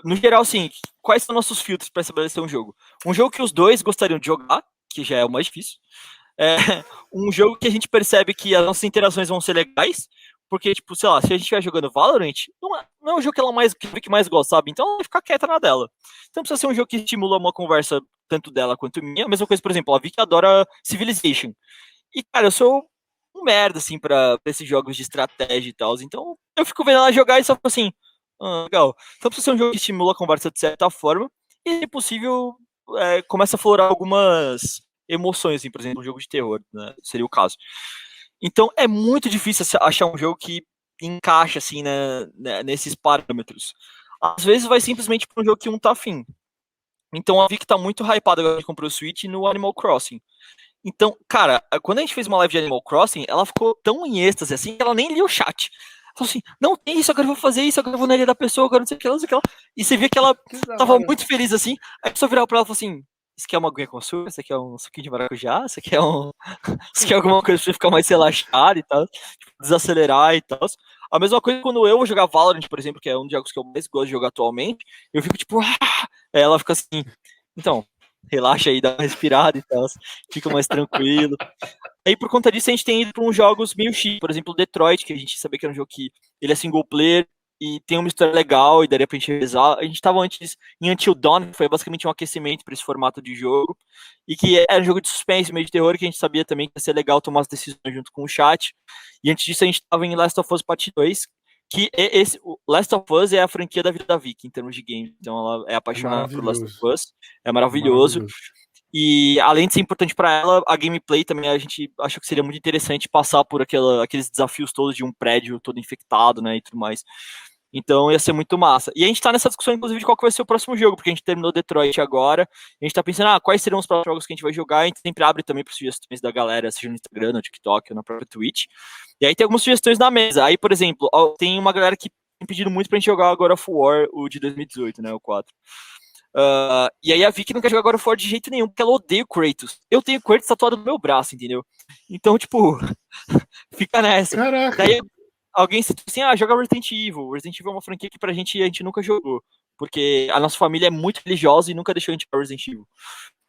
no geral, assim, quais são nossos filtros para estabelecer um jogo? Um jogo que os dois gostariam de jogar, que já é o mais difícil. É, um jogo que a gente percebe que as nossas interações vão ser legais, porque, tipo, sei lá, se a gente estiver jogando Valorant, não é um jogo que ela que mais gosta, sabe? Então ela vai ficar quieta na dela. Então precisa ser um jogo que estimula uma conversa tanto dela quanto minha. A mesma coisa, por exemplo, a Vicky adora Civilization. E, cara, eu sou um merda, assim, pra esses jogos de estratégia e tal. Então eu fico vendo ela jogar e só fico assim, legal. Então precisa ser um jogo que estimula a conversa de certa forma. E, se possível, começa a florar algumas emoções, assim, por exemplo, um jogo de terror, né? Seria o caso. Então é muito difícil achar um jogo que encaixa, assim, nesses parâmetros. Às vezes vai simplesmente para um jogo que um tá afim. Então a Vicky tá muito hypada agora que comprou o Switch no Animal Crossing. Então, cara, quando a gente fez uma live de Animal Crossing, ela ficou tão em êxtase assim que ela nem lia o chat. Falou assim, não tem isso, agora eu vou fazer isso, agora eu vou na ilha da pessoa, agora não sei o que, não sei o que lá. E você vê que ela Que da tava hora. muito feliz assim. Aí a pessoa virava pra ela e falou assim: Isso aqui é uma aguinha com açúcar? Isso aqui é um suquinho de maracujá? Isso aqui é um. Isso aqui é alguma coisa pra você ficar mais relaxado e tal, tipo, desacelerar e tal. A mesma coisa quando eu vou jogar Valorant, por exemplo, que é um dos jogos que eu mais gosto de jogar atualmente, eu fico tipo, Aí ela fica assim, então, relaxa aí, dá uma respirada e tal, fica mais tranquilo. Aí por conta disso a gente tem ido para uns jogos meio chique, por exemplo, Detroit, que a gente sabia que era um jogo que ele é single player e tem uma história legal e daria pra gente revisar. A gente tava antes em Until Dawn, que foi basicamente um aquecimento para esse formato de jogo, e que era um jogo de suspense, meio de terror, que a gente sabia também que ia ser legal tomar as decisões junto com o chat. E antes disso a gente tava em Last of Us Part 2, que o Last of Us é a franquia da vida da Vicky em termos de games. Então ela é É apaixonada por Last of maravilhoso. Us, é maravilhoso. Maravilhoso. E além de ser importante para ela, a gameplay também a gente achou que seria muito interessante passar por aqueles desafios todos de um prédio todo infectado, né, e tudo mais. Então ia ser muito massa. E a gente tá nessa discussão, inclusive, de qual que vai ser o próximo jogo, porque a gente terminou Detroit agora. A gente tá pensando, quais serão os próximos jogos que a gente vai jogar. A gente sempre abre também para sugestões da galera, seja no Instagram, no TikTok ou na própria Twitch. E aí tem algumas sugestões na mesa. Aí, por exemplo, tem uma galera que tem pedido muito pra gente jogar agora of War, o de 2018, né, o 4. E aí a Vicky não quer jogar God of War de jeito nenhum, porque ela odeia o Kratos. Eu tenho o Kratos tatuado no meu braço, entendeu? Então, tipo, fica nessa. Caraca. Daí alguém se assim, joga Resident Evil. Resident Evil é uma franquia que pra gente a gente nunca jogou. Porque a nossa família é muito religiosa e nunca deixou a gente jogar Resident Evil.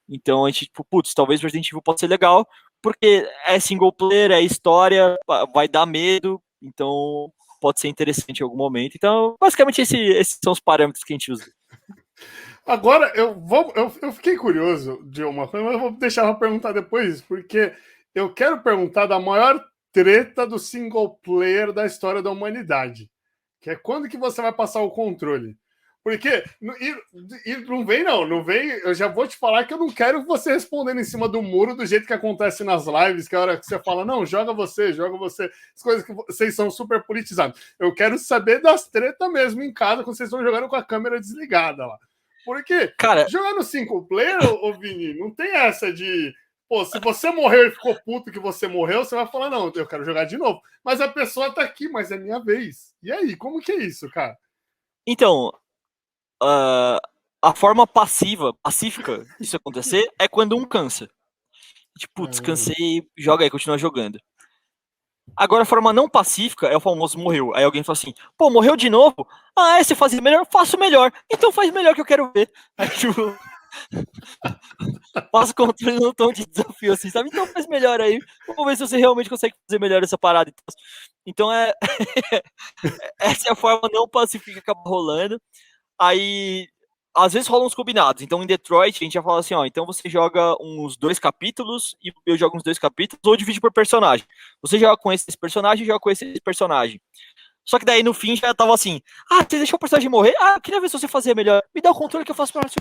Então a gente, tipo, putz, talvez Resident Evil possa ser legal, porque é single player, é história, vai dar medo, então pode ser interessante em algum momento. Então, basicamente, esses são os parâmetros que a gente usa. Agora eu fiquei curioso de uma coisa, mas eu vou deixar pra perguntar depois, porque eu quero perguntar da maior treta do single player da história da humanidade, que é quando que você vai passar o controle. Porque não vem, não vem. Eu já vou te falar que eu não quero você respondendo em cima do muro do jeito que acontece nas lives, que é a hora que você fala, não, joga você, as coisas que vocês são super politizados. Eu quero saber das tretas mesmo em casa, quando vocês estão jogando com a câmera desligada lá. Porque Cara, jogar no single player, ô Vini, não tem essa de. Pô, se você morreu e ficou puto que você morreu, você vai falar, não, eu quero jogar de novo. Mas a pessoa tá aqui, mas é minha vez. E aí, como que é isso, cara? então, a forma pacífica disso acontecer é quando um cansa. Tipo, descansei, joga aí, continua jogando. Agora, a forma não pacífica é o famoso morreu. Aí alguém fala assim, pô, morreu de novo? Você fazia melhor? Faço melhor. Então faz melhor que eu quero ver. Aí, tipo, passa o controle no tom de desafio, assim, sabe? Então faz melhor aí. Vamos ver se você realmente consegue fazer melhor essa parada. Então essa é a forma não pacífica que acaba rolando. Aí, às vezes rolam uns combinados. Então, em Detroit, a gente já fala assim, então você joga uns 2 capítulos e eu jogo uns 2 capítulos, ou divide por personagem. Você joga com esse personagem, joga com esse personagem. Só que daí, no fim, já tava assim, você deixou o personagem morrer? Eu queria ver se você fazia melhor. Me dá o controle que eu faço pra você.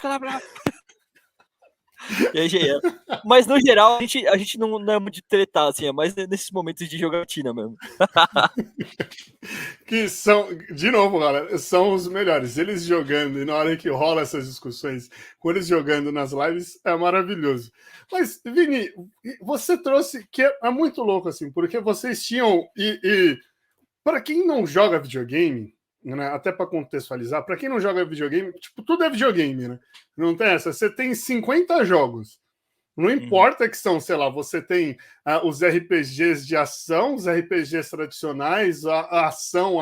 E aí já é. Mas, no geral, a gente não é muito de tretar, assim, é mais nesses momentos de jogatina mesmo. Que são, de novo, galera, são os melhores. Eles jogando, e na hora que rola essas discussões, com eles jogando nas lives, é maravilhoso. Mas, Vini, você trouxe, que é muito louco, assim, porque vocês tinham, para quem não joga videogame, né, até para contextualizar, para quem não joga videogame, tipo, tudo é videogame, né? Não tem essa. Você tem 50 jogos. Não importa que são, sei lá, você tem os RPGs de ação, os RPGs tradicionais, a ação,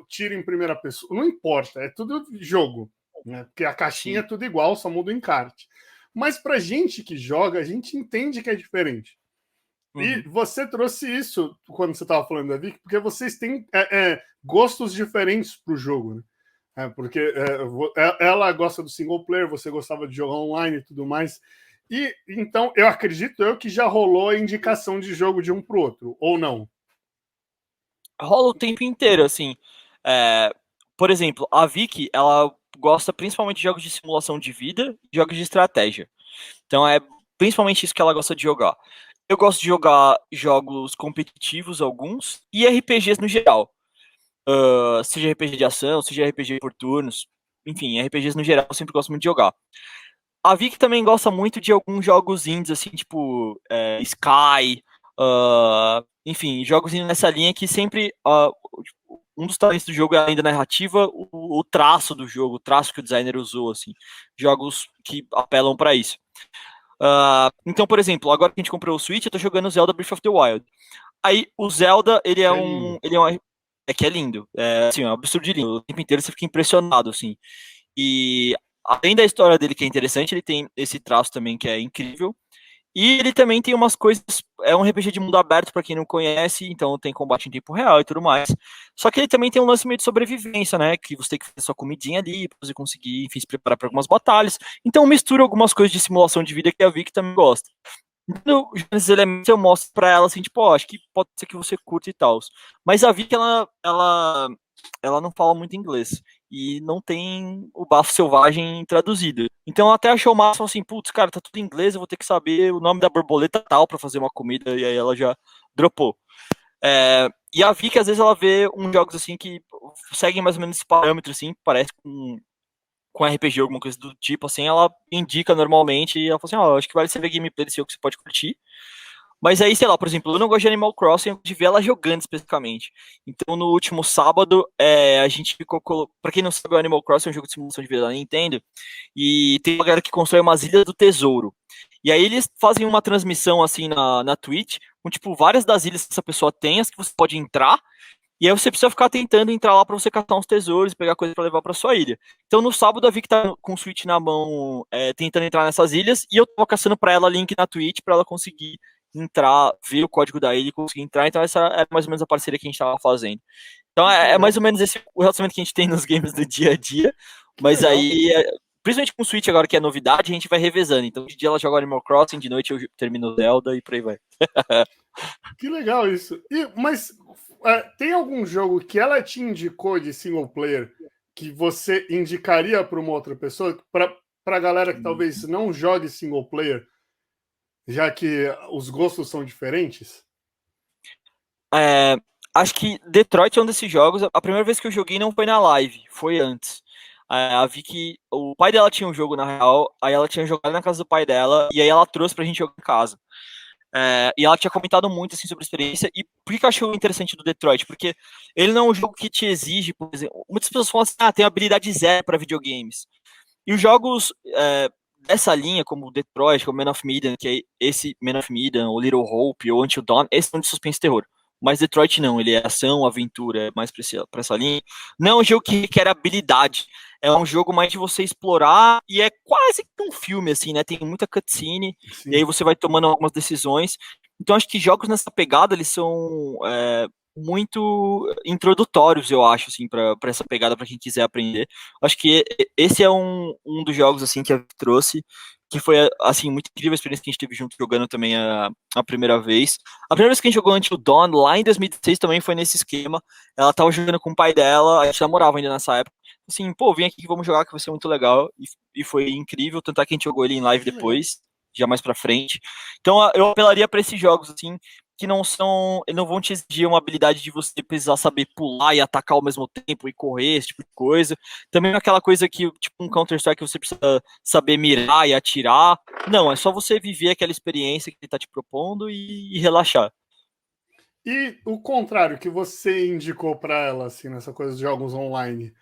tiro em primeira pessoa. Não importa, é tudo jogo. Né? Porque a caixinha é tudo igual, só muda o encarte. Mas pra gente que joga, a gente entende que é diferente. E você trouxe isso quando você estava falando da Vicky, porque vocês têm gostos diferentes pro jogo, né? Porque ela gosta do single player, você gostava de jogar online e tudo mais. E então eu acredito que já rolou a indicação de jogo de um pro outro, ou não? Rola o tempo inteiro, assim. Por exemplo, a Vicky, ela gosta principalmente de jogos de simulação de vida e jogos de estratégia. Então é principalmente isso que ela gosta de jogar. Eu gosto de jogar jogos competitivos, alguns, e RPGs no geral. Seja RPG de ação, seja RPG por turnos. Enfim, RPGs no geral eu sempre gosto muito de jogar. A Vicky também gosta muito de alguns jogos indies, assim, tipo Sky, enfim, jogos nessa linha que sempre um dos talentos do jogo é além da narrativa, o traço do jogo, o traço que o designer usou, assim, jogos que apelam para isso. Então, por exemplo, agora que a gente comprou o Switch, eu tô jogando Zelda Breath of the Wild. Aí, o Zelda, ele é um... É que é lindo. Assim, é um absurdo de lindo. O tempo inteiro você fica impressionado, assim. E além da história dele que é interessante, ele tem esse traço também que é incrível. E ele também tem umas coisas. É um RPG de mundo aberto para quem não conhece, então tem combate em tempo real e tudo mais. Só que ele também tem um lance meio de sobrevivência, né? Que você tem que fazer sua comidinha ali pra você conseguir, enfim, se preparar para algumas batalhas. Então mistura algumas coisas de simulação de vida que a Vicky também gosta. No Esses elementos eu mostro pra ela assim, tipo, acho que pode ser que você curta e tal. Mas a Vicky, ela não fala muito inglês. E não tem o Bafo Selvagem traduzido. Então ela até achou massa, assim, putz, cara, tá tudo em inglês, eu vou ter que saber o nome da borboleta tal pra fazer uma comida, e aí ela já dropou. E a Vicky, às vezes, ela vê uns jogos assim que seguem mais ou menos esse parâmetro, assim, parece com RPG, alguma coisa do tipo, assim, ela indica normalmente e ela fala assim, ó, acho que vale você ver gameplay desse jogo que você pode curtir. Mas aí, sei lá, por exemplo, eu não gosto de Animal Crossing, eu gosto de ver ela jogando especificamente. Então, no último sábado, a gente ficou. Pra quem não sabe, o Animal Crossing é um jogo de simulação de vida da Nintendo. E tem uma galera que constrói umas ilhas do tesouro. E aí eles fazem uma transmissão assim na Twitch, com tipo várias das ilhas que essa pessoa tem, as que você pode entrar. E aí você precisa ficar tentando entrar lá pra você catar uns tesouros e pegar coisa pra levar pra sua ilha. Então no sábado a Vic tá com o Switch na mão, tentando entrar nessas ilhas, e eu tava caçando pra ela link na Twitch pra ela conseguir entrar, ver o código da ilha e conseguir entrar. Então essa era mais ou menos a parceria que a gente tava fazendo. Então é mais ou menos esse o relacionamento que a gente tem nos games do dia a dia. Mas aí, principalmente com o Switch agora que é novidade, a gente vai revezando. Então de dia ela joga Animal Crossing, de noite eu termino Zelda e por aí vai. Que legal isso. Mas tem algum jogo que ela te indicou de single player que você indicaria para uma outra pessoa? Para a galera que talvez não jogue single player, já que os gostos são diferentes? Acho que Detroit é um desses jogos. A primeira vez que eu joguei não foi na live, foi antes. A Vicky, o pai dela tinha um jogo na real, aí ela tinha jogado na casa do pai dela, e aí ela trouxe pra gente jogar em casa. E ela tinha comentado muito assim, sobre a experiência. E por que eu acho interessante do Detroit? Porque ele não é um jogo que te exige, por exemplo. Muitas pessoas falam assim: tem habilidade zero para videogames. E os jogos dessa linha, como o Detroit, como Man of Medan, que é esse Man of Medan, ou Little Hope, ou Until Dawn, esses são de suspense e terror. Mas Detroit não, ele é ação, aventura, é mais pra essa linha. Não é um jogo que requer habilidade. É um jogo mais de você explorar e é quase que um filme, assim, né? Tem muita cutscene, Sim. e aí você vai tomando algumas decisões. Então acho que jogos nessa pegada, eles são muito introdutórios, eu acho, assim, para essa pegada, para quem quiser aprender. Acho que esse é um dos jogos, assim, que eu trouxe, que foi, assim, muito incrível a experiência que a gente teve junto jogando também a primeira vez. A primeira vez que a gente jogou Until Dawn, lá em 2016, também foi nesse esquema. Ela tava jogando com o pai dela, a gente namorava ainda nessa época. Assim, pô, vem aqui que vamos jogar, que vai ser muito legal. E foi incrível, tanto é que a gente jogou ele em live depois, já mais pra frente. Então eu apelaria para esses jogos, assim, que não vão te exigir uma habilidade de você precisar saber pular e atacar ao mesmo tempo e correr, esse tipo de coisa. Também aquela coisa que, tipo, um Counter-Strike você precisa saber mirar e atirar. Não, é só você viver aquela experiência que ele tá te propondo e relaxar. E o contrário, que você indicou para ela, assim, nessa coisa de jogos online,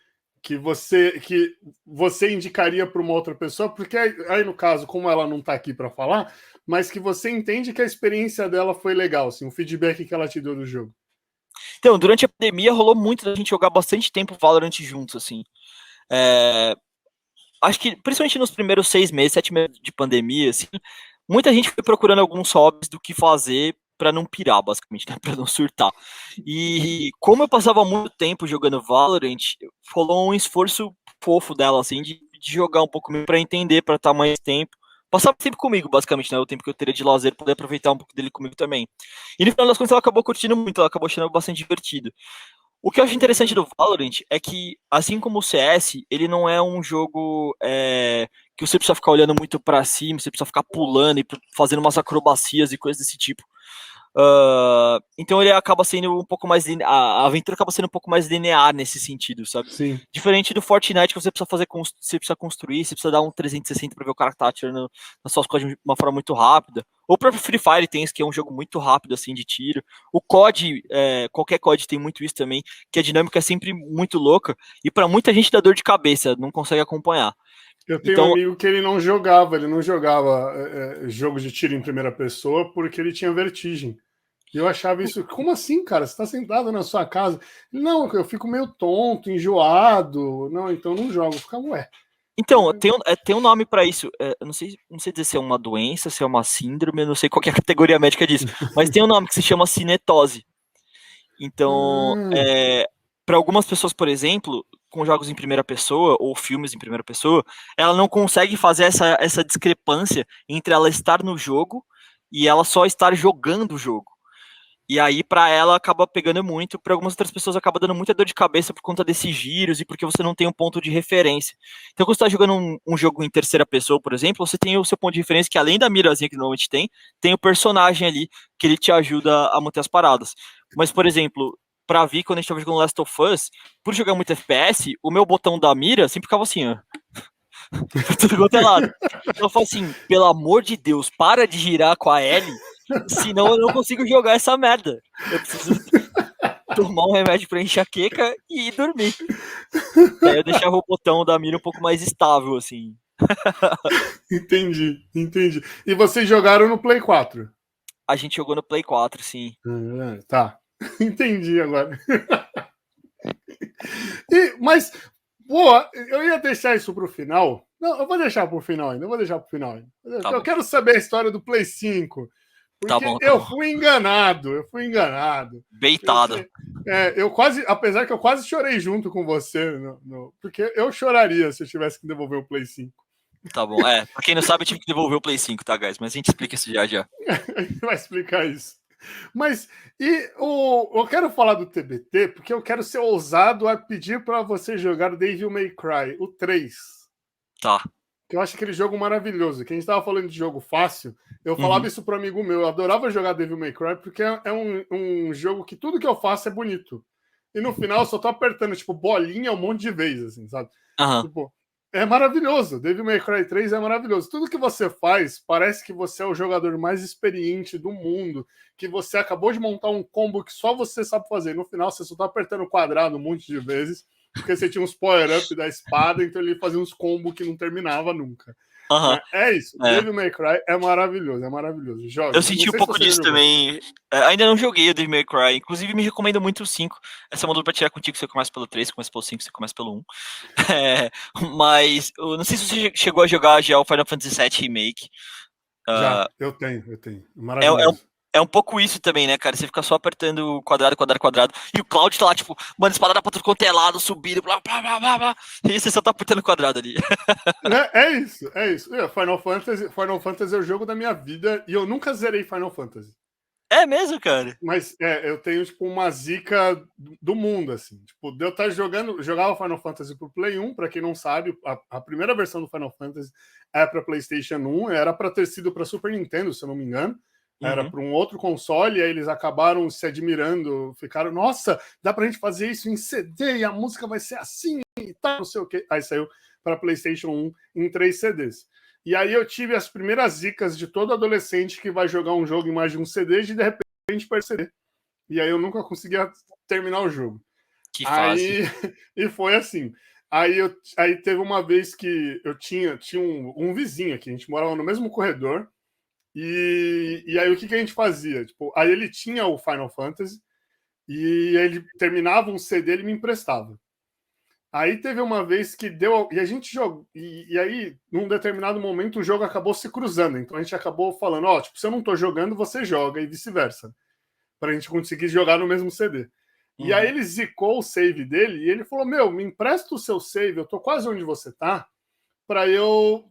que você indicaria para uma outra pessoa, porque aí, no caso, como ela não está aqui para falar, mas que você entende que a experiência dela foi legal, assim, o feedback que ela te deu do jogo. Então, durante a pandemia rolou muito da gente jogar bastante tempo Valorant juntos, assim. Acho que, principalmente nos primeiros 6 meses, 7 meses de pandemia, assim, muita gente foi procurando alguns hobbies do que fazer pra não pirar, basicamente, né? Pra não surtar. E como eu passava muito tempo jogando Valorant, rolou um esforço fofo dela, assim, de jogar um pouco pra entender, pra estar mais tempo. Passava tempo comigo, basicamente, né? O tempo que eu teria de lazer, poder aproveitar um pouco dele comigo também. E no final das contas, ela acabou curtindo muito, ela acabou achando bastante divertido. O que eu acho interessante do Valorant é que, assim como o CS, ele não é um jogo que você precisa ficar olhando muito pra cima, você precisa ficar pulando e fazendo umas acrobacias e coisas desse tipo. Então ele acaba sendo um pouco mais. A aventura acaba sendo um pouco mais linear nesse sentido, sabe? Sim. Diferente do Fortnite, que você precisa fazer. Você precisa construir, você precisa dar um 360 pra ver o cara que tá atirando nas suas coisas de uma forma muito rápida. Ou o próprio Free Fire tem isso, que é um jogo muito rápido, assim, de tiro. O COD, qualquer COD tem muito isso também, que a dinâmica é sempre muito louca. E pra muita gente dá dor de cabeça, não consegue acompanhar. Eu tenho um Então, amigo que ele não jogava jogo de tiro em primeira pessoa porque ele tinha vertigem. E eu achava isso, como assim, cara? Você está sentado na sua casa? Não, eu fico meio tonto, enjoado. Não, então não jogo. Fica, ué. Então, tem um nome pra isso. Eu não sei dizer se é uma doença, se é uma síndrome, eu não sei qual que é a categoria médica disso. Mas tem um nome que se chama cinetose. Então, Hum, para algumas pessoas, por exemplo, com jogos em primeira pessoa ou filmes em primeira pessoa, ela não consegue fazer essa discrepância entre ela estar no jogo e ela só estar jogando o jogo. E aí, pra ela, acaba pegando muito. Pra algumas outras pessoas, acaba dando muita dor de cabeça por conta desses giros e porque você não tem um ponto de referência. Então, quando você tá jogando um jogo em terceira pessoa, por exemplo, você tem o seu ponto de referência, que além da mirazinha que normalmente tem o personagem ali, que ele te ajuda a manter as paradas. Mas, por exemplo, pra Vi, quando a gente tava jogando Last of Us, por jogar muito FPS, o meu botão da mira sempre ficava assim, ó. Pra tudo quanto é lado. Então eu falo assim, pelo amor de Deus, para de girar com a L, senão eu não consigo jogar essa merda. Eu preciso tomar um remédio pra enxaqueca e ir dormir. E aí eu deixava o botão da mira um pouco mais estável, assim. entendi, entendi. E vocês jogaram no Play 4? A gente jogou no Play 4, sim. Tá. Entendi agora. Mas, pô, eu ia deixar isso pro final. Não, eu vou deixar pro final ainda. Eu vou deixar pro final ainda. Tá Eu bom. quero saber a história do Play 5. Tá Porque bom, tá eu bom. fui enganado. Eu fui enganado. Eu, Beitado. eu quase, apesar que eu quase chorei junto com você, porque eu choraria se eu tivesse que devolver o Play 5. Tá bom. Pra quem não sabe, eu tive que devolver o Play 5, tá, guys? Mas a gente explica isso já já. A gente vai explicar isso. Mas eu quero falar do TBT porque eu quero ser ousado a pedir para você jogar o Devil May Cry, o 3. Tá. Que eu acho aquele jogo maravilhoso. Que a gente estava falando de jogo fácil, eu falava Uhum. isso para um amigo meu. Eu adorava jogar Devil May Cry porque é um jogo que tudo que eu faço é bonito. E no final eu só tô apertando, tipo, bolinha um monte de vezes, assim, sabe? Aham. Tipo, é maravilhoso. Devil May Cry 3 é maravilhoso. Tudo que você faz parece que você é o jogador mais experiente do mundo, que você acabou de montar um combo que só você sabe fazer. No final, você só tá apertando o quadrado um monte de vezes, porque você tinha uns power-up da espada, então ele fazia uns combos que não terminava nunca. Aham. Né? É isso. É. Devil May Cry é maravilhoso, é maravilhoso. Eu Jogue. Não senti um sei se pouco você já disso jogou. também. Ainda não joguei o Devil May Cry. Inclusive, me recomendo muito o 5. Essa é uma dúvida pra tirar contigo. Você começa pelo 3, você começa pelo 5, você começa pelo 1. Mas, eu não sei se você chegou a jogar já o Final Fantasy VII Remake. Já, Uh, eu tenho. é, é, um, Maravilhoso. é um pouco isso também, né, cara? Você fica só apertando quadrado, quadrado, quadrado. E o Cloud tá lá, tipo, mano, espadada pra tudo quanto é lado, subindo, blá, blá, blá, blá, blá. E você só tá apertando quadrado ali. É isso, é isso. Final Fantasy é o jogo da minha vida e eu nunca zerei Final Fantasy. É mesmo, cara? Mas eu tenho, tipo, uma zica do mundo, assim. Tipo, de eu estar jogava Final Fantasy pro Play 1, pra quem não sabe, a primeira versão do Final Fantasy é pra PlayStation 1, era pra ter sido pra Super Nintendo, se eu não me engano. Era Uhum. para um outro console, e aí eles acabaram se admirando, ficaram, nossa, dá pra gente fazer isso em CD, e a música vai ser assim e tal, não sei o quê. Aí saiu para PlayStation 1 em 3 CDs. E aí eu tive as primeiras dicas de todo adolescente que vai jogar um jogo em mais de um CD, de repente perceber e aí eu nunca conseguia terminar o jogo. Que fase. Aí, e foi assim. Aí teve uma vez que eu tinha um vizinho aqui, a gente morava no mesmo corredor, e aí o que a gente fazia? Tipo, aí ele tinha o Final Fantasy, e ele terminava um CD, ele me emprestava. Aí teve uma vez que deu. E a gente jogou. E aí, num determinado momento, o jogo acabou se cruzando. Então a gente acabou falando: ó, tipo, se eu não tô jogando, você joga, e vice-versa. Pra gente conseguir jogar no mesmo CD. E aí Uhum. ele zicou o save dele e ele falou: Meu, me empresta o seu save, eu tô quase onde você tá, pra eu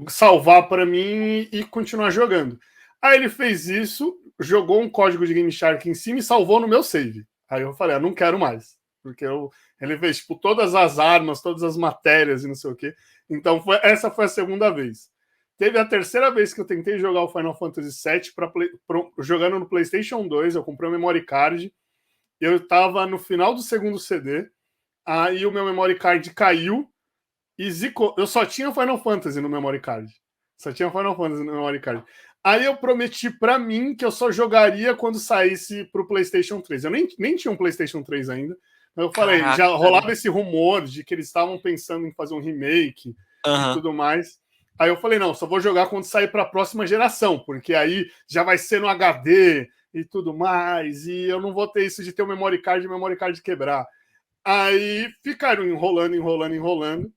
salvar para mim e continuar jogando. Aí ele fez isso, jogou um código de Game Shark em cima e salvou no meu save. Aí eu falei: não quero mais. Porque ele fez tipo, todas as armas, todas as matérias e não sei o quê. Então essa foi a segunda vez. Teve a terceira vez que eu tentei jogar o Final Fantasy VII jogando no PlayStation 2. Eu comprei um memory card. Eu estava no final do segundo CD. Aí o meu memory card caiu e zicou. Eu só tinha Final Fantasy no memory card. Só tinha Final Fantasy no memory card. Aí eu prometi pra mim que eu só jogaria quando saísse pro PlayStation 3. Eu nem tinha um PlayStation 3 ainda. Eu falei, Caraca, já cara. rolava esse rumor de que eles estavam pensando em fazer um remake e Aham. tudo mais. Aí eu falei, não, só vou jogar quando sair para a próxima geração, porque aí já vai ser no HD e tudo mais, e eu não vou ter isso de ter o memory card e o memory card quebrar. Aí ficaram enrolando.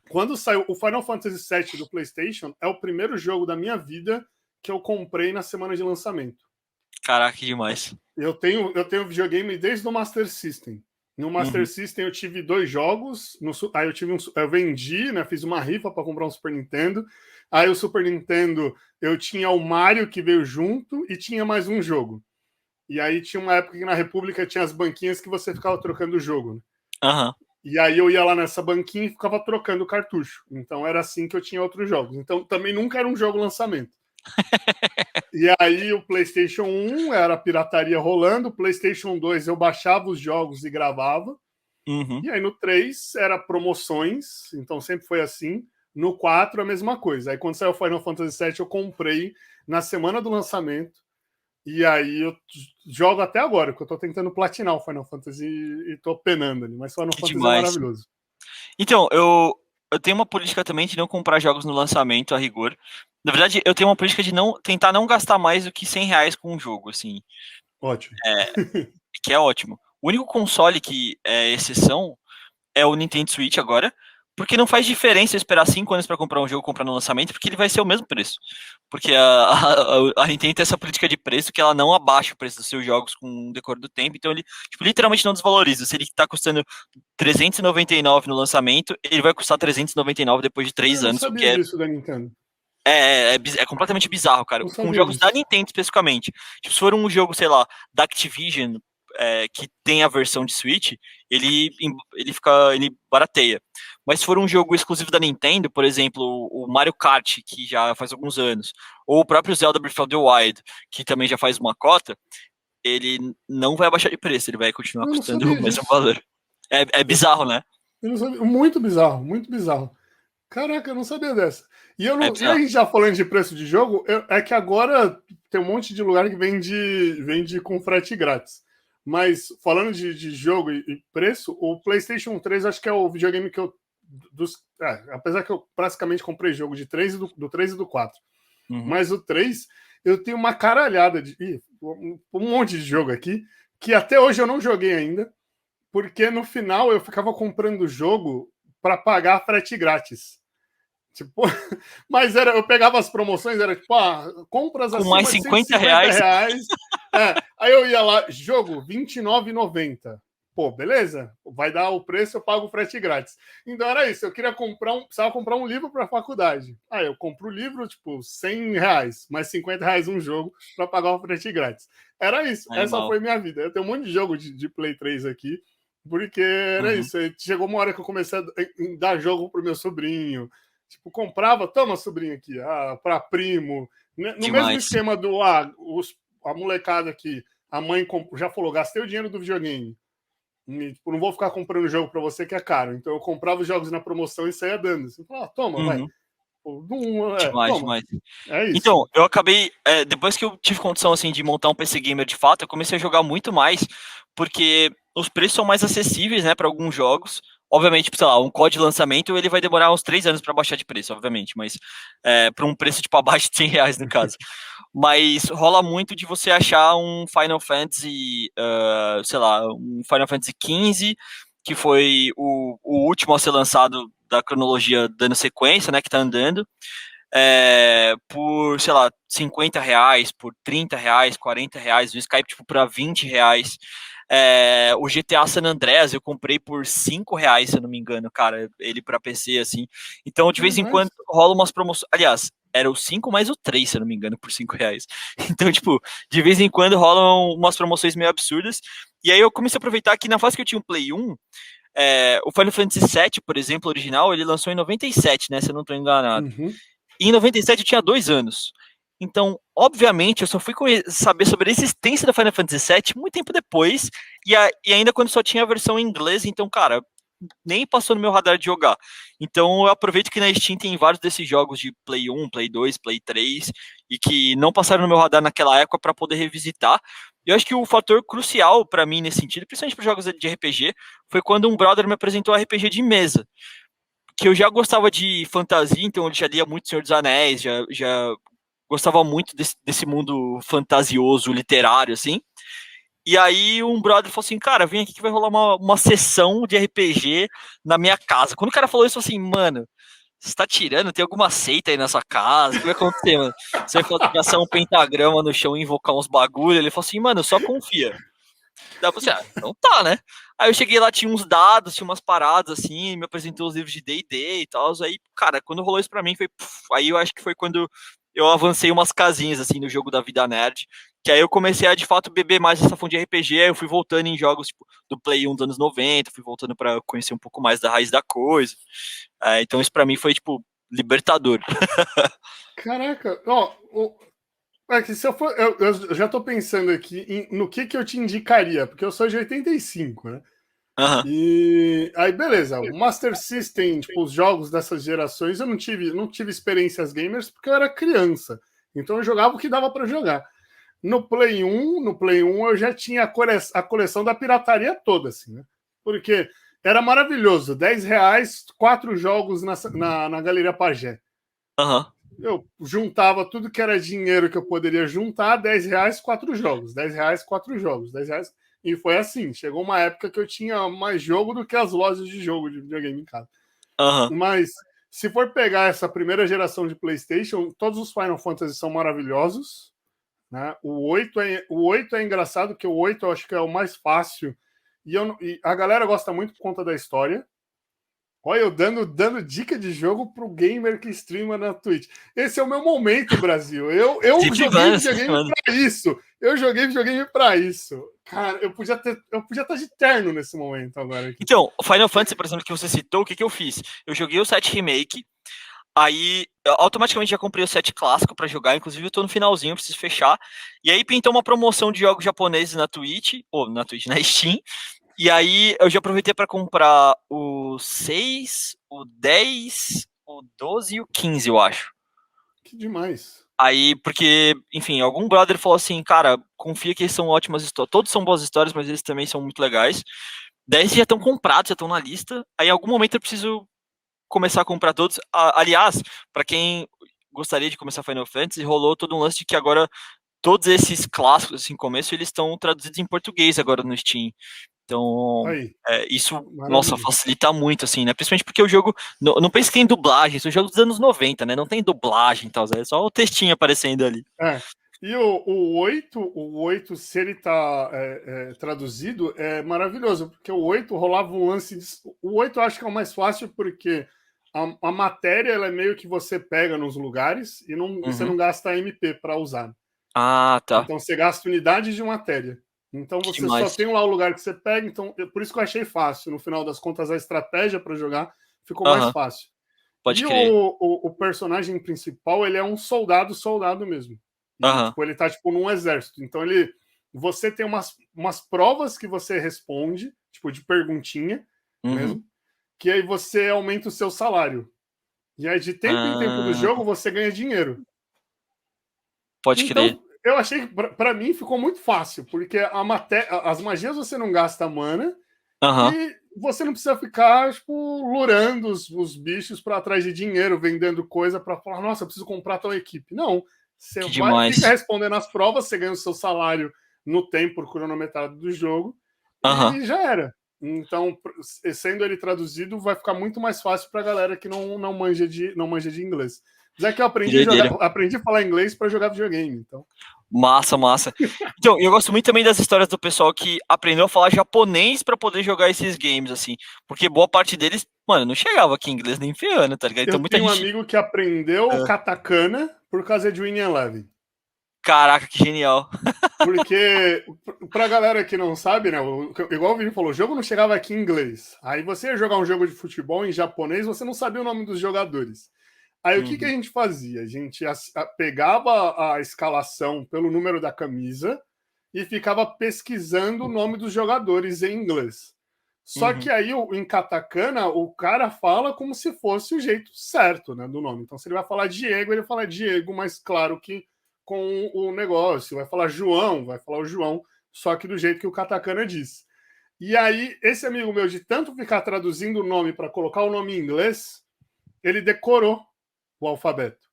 Quando saiu o Final Fantasy VII do PlayStation, é o primeiro jogo da minha vida que eu comprei na semana de lançamento. Caraca, que demais. Eu tenho videogame desde o Master System. No Master Uhum. System eu tive 2 jogos, aí eu vendi, né, fiz uma rifa para comprar um Super Nintendo. Aí o Super Nintendo eu tinha o Mario que veio junto e tinha mais um jogo. E aí tinha uma época que na República tinha as banquinhas que você ficava trocando o jogo, né? Aham. E aí eu ia lá nessa banquinha e ficava trocando o cartucho. Então era assim que eu tinha outros jogos. Então também nunca era um jogo lançamento. E aí o PlayStation 1 era a pirataria rolando, o PlayStation 2 eu baixava os jogos e gravava. Uhum. E aí no 3 era promoções, então sempre foi assim. No 4 a mesma coisa. Aí quando saiu o Final Fantasy VII eu comprei na semana do lançamento. E aí eu jogo até agora, porque eu tô tentando platinar o Final Fantasy e tô penando ali. Mas Final Que Fantasy é demais. maravilhoso. Então, eu tenho uma política também de não comprar jogos no lançamento, a rigor. Na verdade, eu tenho uma política de não tentar não gastar mais do que R$ 100 com um jogo, assim, Ótimo. que é ótimo. O único console que é exceção é o Nintendo Switch agora, porque não faz diferença eu esperar 5 anos para comprar um jogo e comprar no lançamento, porque ele vai ser o mesmo preço. Porque a Nintendo tem essa política de preço que ela não abaixa o preço dos seus jogos com o decorrer do tempo, então ele tipo, literalmente não desvaloriza. Se ele está custando 399 no lançamento, ele vai custar 399 depois de Eu 3 não anos, o que sabia disso da Nintendo. é completamente bizarro, cara. Não Com sabia jogos da disso. Nintendo especificamente. Tipo, se for um jogo, sei lá, da Activision, que tem a versão de Switch, ele barateia. Mas se for um jogo exclusivo da Nintendo, por exemplo, o Mario Kart, que já faz alguns anos, ou o próprio Zelda Breath of the Wild, que também já faz uma cota, ele não vai abaixar de preço, ele vai continuar Eu não custando o sabia mesmo disso. valor. É bizarro, né? Eu não sabia. Muito bizarro, muito bizarro. Caraca, eu não sabia dessa. E, eu É não, e a bizarro. gente já falando de preço de jogo, é que agora tem um monte de lugar que vende com frete grátis. Mas falando de jogo e preço, o PlayStation 3 acho que é o videogame que eu. Apesar que eu praticamente comprei jogo de 3 do 3 e do 4. Uhum. Mas o 3, eu tenho uma caralhada um monte de jogo aqui que até hoje eu não joguei ainda, porque no final eu ficava comprando o jogo para pagar frete grátis. Tipo, mas eu pegava as promoções, era tipo, compras Com mais acima de 50 150 reais. reais. Aí eu ia lá, jogo R$29,90. Pô, beleza? Vai dar o preço, eu pago o frete grátis. Então era isso, eu queria precisava comprar um livro para a faculdade. Aí eu compro o livro, tipo, R$100, mais R$50 um jogo para pagar o frete grátis. Era isso, essa Animal. foi minha vida. Eu tenho um monte de jogo de Play 3 aqui, porque era Uhum. isso. Chegou uma hora que eu comecei a dar jogo pro meu sobrinho. Tipo, comprava, toma, sobrinho aqui, para primo. No mesmo Demais. esquema a molecada aqui, a mãe já falou, gastei o dinheiro do videogame. E, tipo, não vou ficar comprando jogo para você que é caro. Então eu comprava os jogos na promoção e saía dando. Você fala, toma, vai. Uhum. Tipo, não, Demais, toma. demais. É isso. Então, eu acabei, depois que eu tive condição, assim, de montar um PC gamer de fato, eu comecei a jogar muito mais, porque os preços são mais acessíveis, né, para alguns jogos. Obviamente, tipo, sei lá, um código de lançamento, ele vai demorar uns 3 anos para baixar de preço, obviamente, mas para um preço, tipo, abaixo de R$ 100, no caso. Mas rola muito de você achar um Final Fantasy, sei lá, um Final Fantasy XV, que foi o último a ser lançado da cronologia dando sequência, né, que tá andando, por, sei lá, R$ 50, por R$ 30, R$ 40, o Skype, tipo, pra R$ 20. O GTA San Andreas eu comprei por R$ 5, se eu não me engano, cara, ele pra PC, assim. Então, de Que vez em demais. quando, rola umas promoções. Aliás, era o 5 mais o 3, se eu não me engano, por R$ 5. Então, tipo, de vez em quando rolam umas promoções meio absurdas. E aí eu comecei a aproveitar que na fase que eu tinha um Play 1, o Final Fantasy VII, por exemplo, original, ele lançou em 97, né? Se eu não estou enganado. Uhum. E em 97 eu tinha 2 anos. Então, obviamente, eu só fui saber sobre a existência da Final Fantasy VII muito tempo depois, e ainda quando só tinha a versão em inglês, então, cara, nem passou no meu radar de jogar. Então, eu aproveito que na Steam tem vários desses jogos de Play 1, Play 2, Play 3, e que não passaram no meu radar naquela época para poder revisitar. Eu acho que o fator crucial para mim nesse sentido, principalmente para jogos de RPG, foi quando um brother me apresentou RPG de mesa, que eu já gostava de fantasia, então eu já lia muito Senhor dos Anéis, já gostava muito desse mundo fantasioso, literário, assim. E aí um brother falou assim, cara, vem aqui que vai rolar uma sessão de RPG na minha casa. Quando o cara falou isso, eu falei assim, mano, você tá tirando? Tem alguma seita aí na sua casa? O que vai acontecer, mano? Você vai traçar um pentagrama no chão e invocar uns bagulho? Ele falou assim, mano, só confia. Daí eu falei assim, então tá, né? Aí eu cheguei lá, tinha uns dados, tinha umas paradas assim, me apresentou os livros de D&D e tal. Aí, cara, quando rolou isso pra mim, foi. Aí eu acho que foi quando eu avancei umas casinhas assim no jogo da vida nerd. Que aí eu comecei a de fato beber mais essa fonte de RPG. Aí eu fui voltando em jogos tipo, do Play 1 dos anos 90, fui voltando pra conhecer um pouco mais da raiz da coisa. Então isso pra mim foi, tipo, libertador. Caraca, ó, é que se eu for. Eu já tô pensando aqui no que eu te indicaria, porque eu sou de 85, né? Aham. E aí, beleza, o Master System, tipo, os jogos dessas gerações, eu não tive experiências gamers porque eu era criança. Então eu jogava o que dava para jogar. No Play 1 eu já tinha a coleção da pirataria toda, assim, né? Porque era maravilhoso. R$ 10, 4 jogos na Galeria Pagé. Aham. Eu juntava tudo que era dinheiro que eu poderia juntar, R$ 10, 4 jogos, R$ 10, 4 jogos, R$ 10. E foi assim, chegou uma época que eu tinha mais jogo do que as lojas de jogo de videogame em casa. Aham. Mas se for pegar essa primeira geração de PlayStation, todos os Final Fantasy são maravilhosos. Né? O 8 é engraçado, que o 8 eu acho que é o mais fácil. E a galera gosta muito por conta da história. Olha, eu dando dica de jogo pro gamer que streama na Twitch. Esse é o meu momento, Brasil. Eu joguei Incentivando, videogame incentivando. para isso. Eu joguei videogame para isso. Cara, eu podia estar de terno nesse momento agora aqui. Então, o Final Fantasy, por exemplo, que você citou, o que eu fiz? Eu joguei o 7 Remake, aí eu automaticamente já comprei o 7 clássico pra jogar, inclusive eu tô no finalzinho, preciso fechar. E aí pintou uma promoção de jogos japoneses na Twitch, ou na Twitch, na Steam. E aí eu já aproveitei pra comprar o 6, o 10, o 12 e o 15, eu acho. Que demais. Aí, porque, enfim, algum brother falou assim, cara, confia que eles são ótimas histórias. Todos são boas histórias, mas eles também são muito legais. 10 já estão comprados, já estão na lista. Aí, em algum momento, eu preciso começar a comprar todos. Aliás, para quem gostaria de começar Final Fantasy, rolou todo um lance de que agora todos esses clássicos, assim, começo, eles estão traduzidos em português agora no Steam. Então, Aí, isso, nossa, maravilha. facilita muito, assim, né? Principalmente porque o jogo, não pense que tem dublagem, são jogos dos anos 90, né? Não tem dublagem e tal, é só o textinho aparecendo ali. É. E o oito, se ele tá traduzido, é maravilhoso, porque o 8 rolava um lance. O 8 eu acho que é o mais fácil, porque a matéria ela é meio que você pega nos lugares e você Uhum. não gasta MP para usar. Ah, tá. Então você gasta unidades de matéria. Então Que você só demais. tem lá o lugar que você pega. Então, por isso que eu achei fácil. No final das contas, a estratégia para jogar ficou mais Aham, fácil. pode E crer. o personagem principal, ele é um soldado mesmo. E, Aham. tipo, ele tá, tipo, num exército. Então, você tem umas provas que você responde, tipo, de perguntinha Uhum. mesmo, que aí você aumenta o seu salário. E aí, de tempo em tempo do jogo, você ganha dinheiro. Pode Então, crer. eu achei que, pra mim, ficou muito fácil, porque as magias você não gasta mana Aham. e você não precisa ficar, tipo, lurando os bichos para atrás de dinheiro, vendendo coisa para falar, nossa, eu preciso comprar tal equipe. Não. Você Que fica demais. respondendo as provas, você ganha o seu salário no tempo cronometrado do jogo Aham. e já era. Então, sendo ele traduzido, vai ficar muito mais fácil para a galera que não manja de inglês. Mas é que eu Que aprendi a falar inglês para jogar videogame. Então. Massa, massa. Então, eu gosto muito também das histórias do pessoal que aprendeu a falar japonês pra poder jogar esses games, assim. Porque boa parte deles, mano, não chegava aqui em inglês nem ferrando, tá ligado? Então Eu muita tenho um gente. amigo que aprendeu Ah, katakana por causa de Winning Eleven. caraca, que genial. Porque, pra galera que não sabe, né? Igual o Vini falou, o jogo não chegava aqui em inglês. Aí você ia jogar um jogo de futebol em japonês, você não sabia o nome dos jogadores. Aí o que a Uhum, gente fazia? A gente pegava a escalação pelo número da camisa e ficava pesquisando o nome dos jogadores em inglês. Só que uhum. aí, em katakana, o cara fala como se fosse o jeito certo, né, do nome. Então, se ele vai falar Diego, ele fala Diego, mas claro que com o negócio. Vai falar João, vai falar o João, só que do jeito que o katakana diz. E aí, esse amigo meu, de tanto ficar traduzindo o nome para colocar o nome em inglês, ele decorou o alfabeto.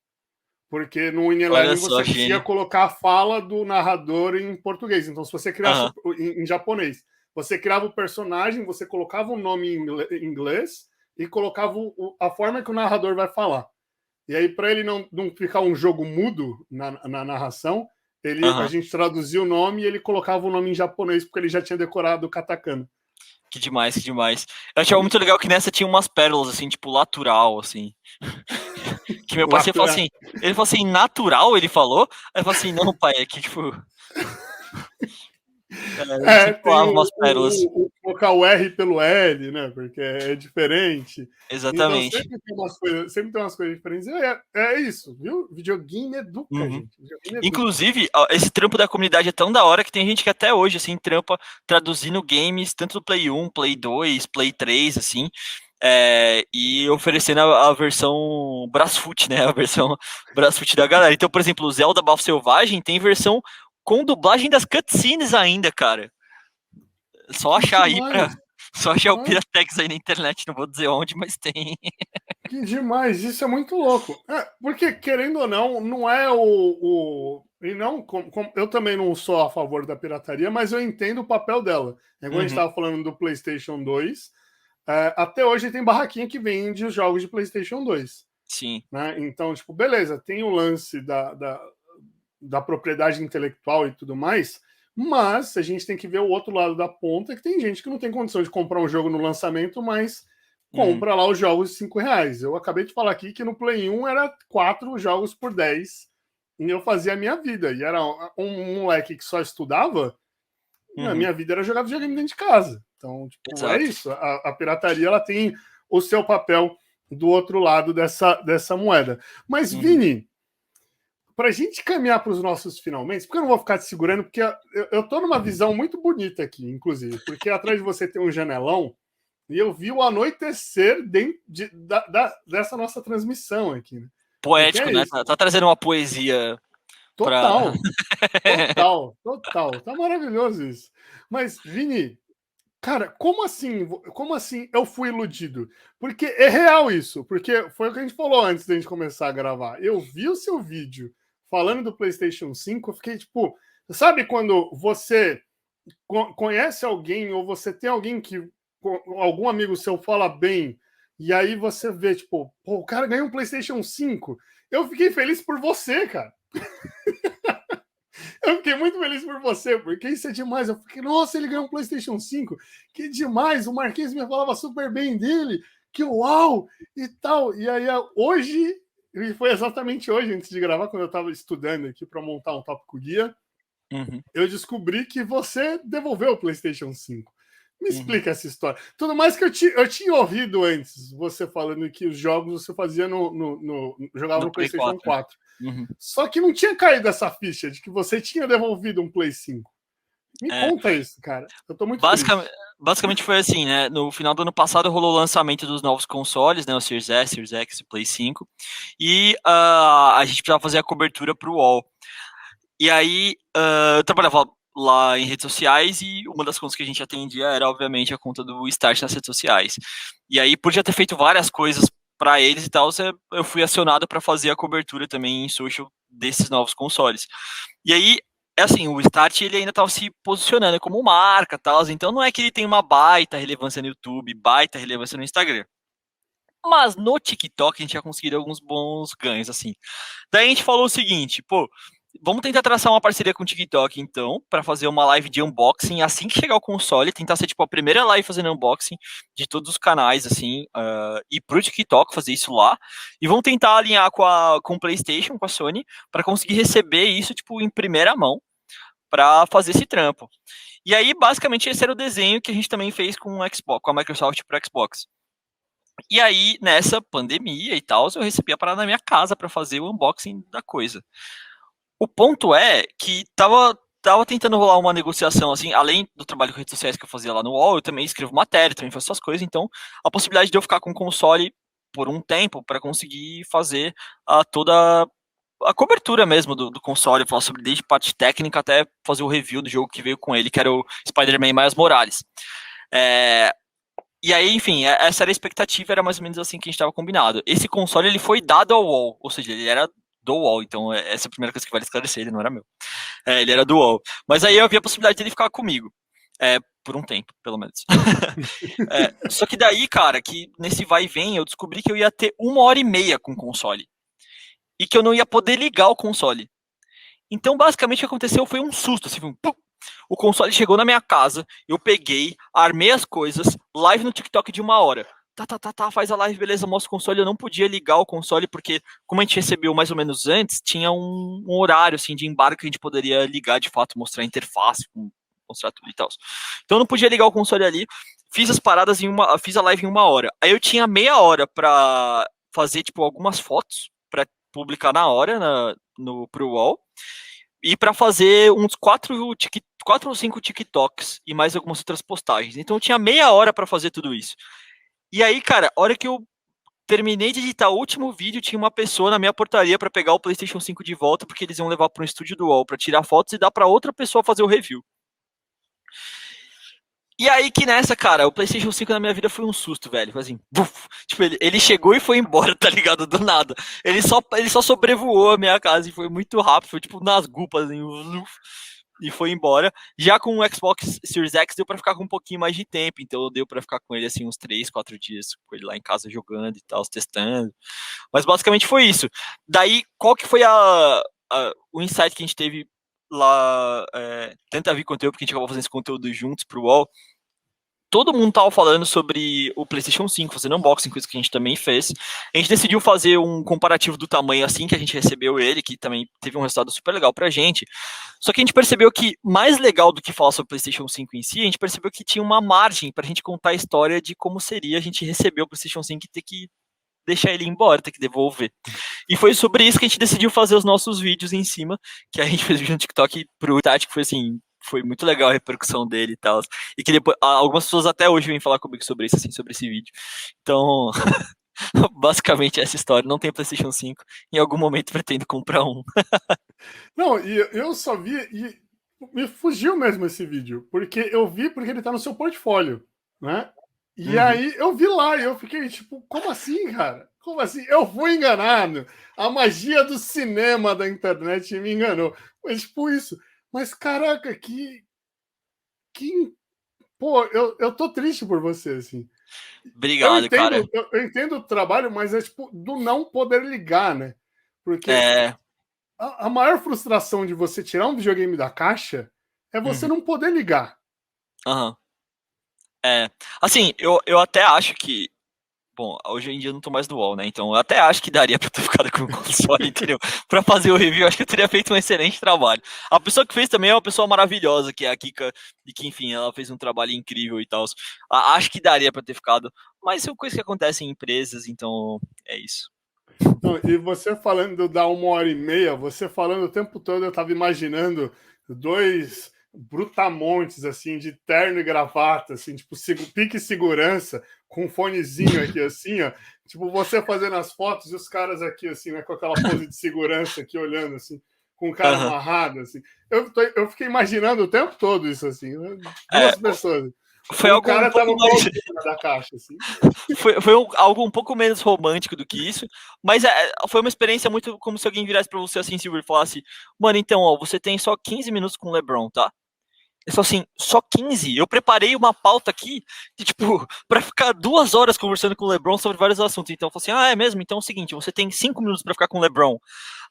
Porque no Win Olha Eleven só, você conseguia gênio. colocar a fala do narrador em português. Então, se você criasse Aham. em japonês, você criava o personagem, você colocava o nome em inglês e colocava a forma que o narrador vai falar. E aí, para ele não ficar um jogo mudo na narração, a Aham. gente traduzia o nome e ele colocava o nome em japonês, porque ele já tinha decorado o katakana. Que demais, que demais. Eu achava muito legal que nessa tinha umas pérolas, assim, tipo, latural, assim. Que meu parceiro falou Latura. assim, ele falou assim, natural, ele falou? Aí eu falei assim, não, pai, é que, tipo, ele sempre Tem falava umas pérolas. trocar o R pelo L, né? Porque é diferente. Então Exatamente. sempre tem umas coisas diferentes. É isso, viu? Videogame educa, Uhum. gente. Videogame educa. Inclusive, ó, esse trampo da comunidade é tão da hora que tem gente que até hoje, assim, trampa traduzindo games, tanto do Play 1, Play 2, Play 3, assim, e oferecendo a versão Brasfoot, né? A versão Brasfoot da galera. Então, por exemplo, o Zelda Bafo Selvagem tem versão com dublagem das cutscenes ainda, cara. Só Que achar aí pra. demais. Só achar o Ah, Piratex aí na internet, não vou dizer onde, mas tem. que demais. Isso é muito louco. Porque, querendo ou não, não é e não, eu também não sou a favor da pirataria, mas eu entendo o papel dela. É igual a gente Uhum, estava falando do PlayStation 2. Até hoje tem barraquinha que vende os jogos de PlayStation 2. sim. Né? Então, tipo, beleza, tem o lance da propriedade intelectual e tudo mais, mas a gente tem que ver o outro lado da ponta, que tem gente que não tem condição de comprar um jogo no lançamento, mas Uhum, compra lá os jogos de R$ 5. Eu acabei de falar aqui que no Play 1 era 4 jogos por 10 e eu fazia a minha vida. E era um moleque que só estudava, a uhum, minha vida era jogar videogame dentro de casa. Então, tipo, é exato. isso. A pirataria ela tem o seu papel do outro lado dessa moeda. Mas, Uhum. Vini, para a gente caminhar para os nossos finalmente, porque eu não vou ficar te segurando, porque eu tô numa visão muito bonita aqui, inclusive, porque atrás de você tem um janelão e eu vi o anoitecer dessa nossa transmissão aqui, né? Porque Poético, é né? isso. Tá trazendo uma poesia pra. Total, total, total. Tá maravilhoso isso. Mas, Vini, cara, como assim? Como assim eu fui iludido? Porque é real isso. Porque foi o que a gente falou antes da gente começar a gravar. Eu vi o seu vídeo falando do PlayStation 5, eu fiquei tipo, sabe quando você conhece alguém ou você tem alguém que algum amigo seu fala bem e aí você vê tipo, pô, o cara ganhou um PlayStation 5. Eu fiquei feliz por você, cara. Eu fiquei muito feliz por você, porque isso é demais. Eu fiquei, nossa, ele ganhou um PlayStation 5, que demais. O Marquinhos me falava super bem dele, que uau e tal. E aí, hoje, e foi exatamente hoje, antes de gravar, quando eu estava estudando aqui para montar um tópico guia, Uhum, eu descobri que você devolveu o PlayStation 5. Me uhum. explica essa história. Tudo mais que eu tinha ouvido antes, você falando que os jogos você fazia jogava No no Play PlayStation 4. 4. Uhum. Só que não tinha caído essa ficha de que você tinha devolvido um Play 5. Me É, conta isso, cara. Eu tô muito basicamente, triste. basicamente foi assim, né? No final do ano passado rolou o lançamento dos novos consoles, né? O Series S, Series X e Play 5. E a gente precisava fazer a cobertura pro UOL. E aí, eu trabalhava lá em redes sociais e uma das contas que a gente atendia era, obviamente, a conta do Start nas redes sociais. E aí, por já ter feito várias coisas para eles e tal, eu fui acionado para fazer a cobertura também em social desses novos consoles. E aí, é assim, o Start ele ainda estava se posicionando como marca, tal, então não é que ele tem uma baita relevância no YouTube, baita relevância no Instagram. Mas no TikTok a gente já conseguiu alguns bons ganhos, assim. Daí a gente falou o seguinte, pô, vamos tentar traçar uma parceria com o TikTok, então, para fazer uma live de unboxing assim que chegar o console, tentar ser, tipo, a primeira live fazendo unboxing de todos os canais, assim, e pro TikTok fazer isso lá. E vamos tentar alinhar com o PlayStation, com a Sony, para conseguir receber isso, tipo, em primeira mão, para fazer esse trampo. E aí, basicamente, esse era o desenho que a gente também fez com o Xbox, com a Microsoft pro Xbox. E aí, nessa pandemia e tal, eu recebi a parada na minha casa para fazer o unboxing da coisa. O ponto é que tava tentando rolar uma negociação, assim, além do trabalho com redes sociais que eu fazia lá no UOL, eu também escrevo matéria, também faço essas coisas, então a possibilidade de eu ficar com o console por um tempo para conseguir fazer toda a cobertura mesmo do console, falar sobre desde parte técnica até fazer o review do jogo que veio com ele, que era o Spider-Man Miles Morales. É, e aí, enfim, essa era a expectativa, era mais ou menos assim que a gente estava combinado. Esse console ele foi dado ao UOL, ou seja, ele era do UOL, então essa é a primeira coisa que vale esclarecer, ele não era meu. Ele era do UOL. Mas aí eu havia a possibilidade dele ficar comigo. Por um tempo, pelo menos. Só que daí, cara, que nesse vai e vem, eu descobri que eu ia ter 1 hora e meia com o console. E que eu não ia poder ligar o console. Então, basicamente, o que aconteceu foi um susto, assim, pum. O console chegou na minha casa, eu peguei, armei as coisas, live no TikTok de 1 hora. Tá, faz a live, beleza, mostra o console. Eu não podia ligar o console, porque, como a gente recebeu mais ou menos antes, tinha um horário, assim, de embarque que a gente poderia ligar, de fato, mostrar a interface, mostrar tudo e tal. Então, eu não podia ligar o console ali, fiz as paradas fiz a live em 1 hora. Aí eu tinha meia hora pra fazer, tipo, algumas fotos, pra publicar na hora, pro UOL, e para fazer uns 4 ou 5 TikToks e mais algumas outras postagens. Então eu tinha meia hora para fazer tudo isso. E aí, cara, a hora que eu terminei de editar o último vídeo, tinha uma pessoa na minha portaria para pegar o PlayStation 5 de volta, porque eles iam levar para um estúdio do UOL para tirar fotos e dar para outra pessoa fazer o review. E aí que nessa, cara, o PlayStation 5 na minha vida foi um susto, velho. Foi assim, buf, tipo, ele chegou e foi embora, tá ligado? Do nada. Ele só sobrevoou a minha casa e foi muito rápido, foi tipo nas gupas, assim, e foi embora. Já com o Xbox Series X deu pra ficar com um pouquinho mais de tempo, então deu pra ficar com ele assim uns 3, 4 dias, com ele lá em casa jogando e tal, testando. Mas basicamente foi isso. Daí, qual que foi o insight que a gente teve lá, tanto a Vi quanto eu, porque a gente acabou fazendo esse conteúdo juntos pro UOL. Todo mundo tava falando sobre o PlayStation 5, fazendo unboxing, coisa que a gente também fez. A gente decidiu fazer um comparativo do tamanho assim que a gente recebeu ele, que também teve um resultado super legal pra gente. Só que a gente percebeu que, mais legal do que falar sobre o PlayStation 5 em si, a gente percebeu que tinha uma margem pra gente contar a história de como seria a gente receber o PlayStation 5 e ter que deixar ele embora, ter que devolver. E foi sobre isso que a gente decidiu fazer os nossos vídeos em cima, que a gente fez vídeo no TikTok pro Tati, que foi assim, foi muito legal a repercussão dele e tal. E que depois, algumas pessoas até hoje vêm falar comigo sobre isso, assim, sobre esse vídeo. Então, basicamente essa história. Não tem PlayStation 5. Em algum momento pretendo comprar um. Não, e eu só vi e me fugiu mesmo esse vídeo, porque eu vi porque ele tá no seu portfólio, né? E Uhum. aí eu vi lá e eu fiquei tipo, como assim, cara? Como assim? Eu fui enganado. A magia do cinema da internet me enganou. Mas tipo isso. Mas caraca, que pô, eu tô triste por você assim. Obrigado, cara. Eu entendo o trabalho, mas é tipo do não poder ligar, né? Porque É. a maior frustração de você tirar um videogame da caixa é você Uhum. não poder ligar. Aham. É. Assim, eu até acho que. Bom, hoje em dia eu não tô mais no UOL, né? Então eu até acho que daria pra eu ter ficado com o console, entendeu? Pra fazer o review, acho que eu teria feito um excelente trabalho. A pessoa que fez também é uma pessoa maravilhosa, que é a Kika, e que, enfim, ela fez um trabalho incrível e tal. Acho que daria pra ter ficado, mas são coisas que acontecem em empresas, então é isso. Não, e você falando da 1 hora e meia, você falando o tempo todo, eu estava imaginando dois brutamontes, assim, de terno e gravata, assim, tipo, pique segurança, com um fonezinho aqui, assim, ó. Tipo, você fazendo as fotos e os caras aqui, assim, né, com aquela pose de segurança aqui, olhando, assim, com o cara amarrado, assim. Eu fiquei imaginando o tempo todo isso, assim, duas pessoas. Foi Um algo um cara tava pouco mais... da caixa, assim. Foi algo um pouco menos romântico do que isso, mas foi uma experiência muito como se alguém virasse pra você assim, Silver, e falasse, mano, então, ó, você tem só 15 minutos com o LeBron, tá? Eu só assim, só 15? Eu preparei uma pauta aqui, de, tipo, pra ficar 2 horas conversando com o LeBron sobre vários assuntos. Então, eu falei assim, é mesmo? Então é o seguinte, você tem 5 minutos pra ficar com o LeBron.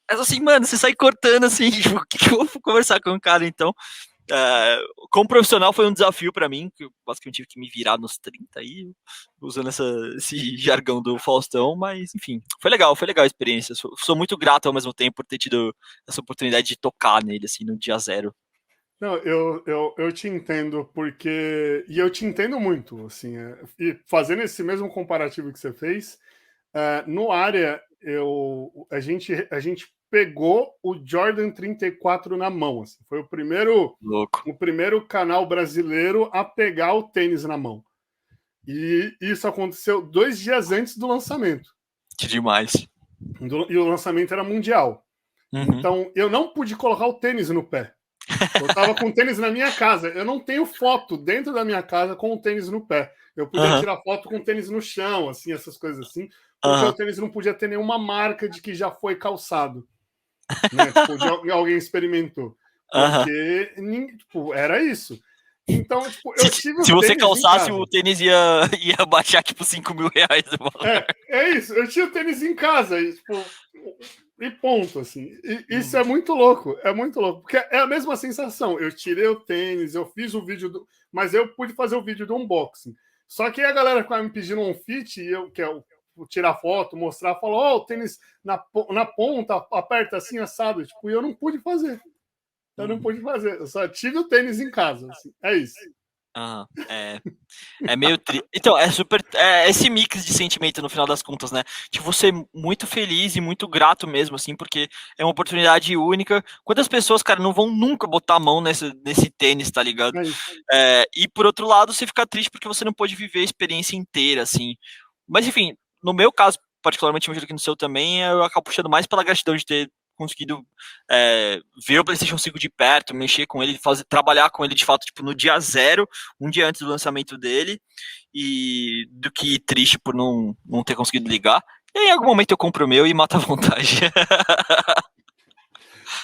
Mas assim, mano, você sai cortando assim, tipo, o que eu vou conversar com o cara, então? Como profissional foi um desafio para mim, que eu basicamente tive que me virar nos 30 aí, usando esse jargão do Faustão, mas enfim, foi legal a experiência. Sou muito grato ao mesmo tempo por ter tido essa oportunidade de tocar nele, assim, no dia zero. Não, eu te entendo, porque. E eu te entendo muito, assim. E fazendo esse mesmo comparativo que você fez, no área, a gente pegou o Jordan 34 na mão. Assim. Foi Louco. o primeiro canal brasileiro a pegar o tênis na mão. E isso aconteceu 2 dias antes do lançamento. Que demais. E o lançamento era mundial. Uhum. Então, eu não pude colocar o tênis no pé. Eu tava com o tênis na minha casa. Eu não tenho foto dentro da minha casa com o tênis no pé. Eu podia tirar foto com o tênis no chão, assim, essas coisas assim, porque o tênis não podia ter nenhuma marca de que já foi calçado, né? Tipo, de alguém experimentou. Porque, tipo, era isso. Então, tipo, eu tive Se o você tênis em calçasse, casa. o tênis ia baixar, tipo, 5 mil reais. É isso. Eu tinha o tênis em casa. E, tipo, e ponto, assim. E isso é muito louco, porque é a mesma sensação. Eu tirei o tênis, eu fiz o vídeo, mas eu pude fazer o vídeo do unboxing. Só que a galera ficava me pedindo um fit, e eu quero tirar foto, mostrar, falou, ó, o tênis na ponta, aperta assim, assado. Tipo, e eu não pude fazer. Eu só tive o tênis em casa, assim. É isso. É meio Então, é super. Esse mix de sentimento no final das contas, né? Tipo, você muito feliz e muito grato mesmo, assim, porque é uma oportunidade única. Quantas pessoas, cara, não vão nunca botar a mão nesse tênis, tá ligado? É isso. E por outro lado, você fica triste porque você não pôde viver a experiência inteira, assim. Mas enfim, no meu caso, particularmente, imagino que no seu também, eu acabo puxando mais pela gratidão de ter conseguido ver o PlayStation 5 de perto, mexer com ele, trabalhar com ele de fato, tipo, no dia zero, um dia antes do lançamento dele, e do que triste por não ter conseguido ligar. E aí, em algum momento eu compro o meu e mato a vontade.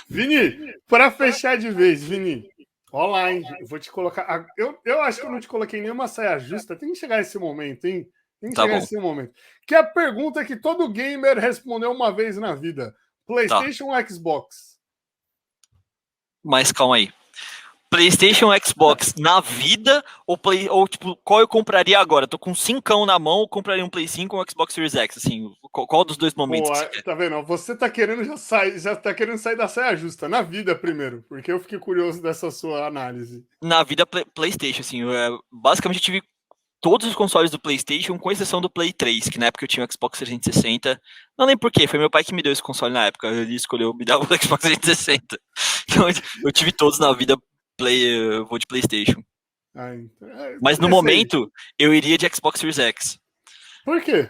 Vini, para fechar de vez, Vini, olha lá, hein? Eu vou te colocar. Eu acho que eu não te coloquei nenhuma saia justa. Tem que chegar esse momento, hein? Tem que Tá chegar bom, esse momento. Que é a pergunta que todo gamer respondeu uma vez na vida: tá. PlayStation ou Xbox? Mas calma aí. PlayStation, Xbox na vida ou tipo, qual eu compraria agora? Tô com 5 na mão, eu compraria um Play 5 ou um Xbox Series X, assim, qual dos dois momentos Pô, que você quer? tá vendo? Você tá querendo já tá querendo sair da saia justa na vida primeiro, porque eu fiquei curioso dessa sua análise. Na vida PlayStation, assim, basicamente eu tive todos os consoles do PlayStation, com exceção do Play 3, que na época eu tinha o Xbox 360. Não lembro por quê, foi meu pai que me deu esse console na época, ele escolheu me dar o Xbox 360. Então eu tive todos na vida, eu vou de PlayStation. Então, Mas no momento, eu iria de Xbox Series X. Por quê?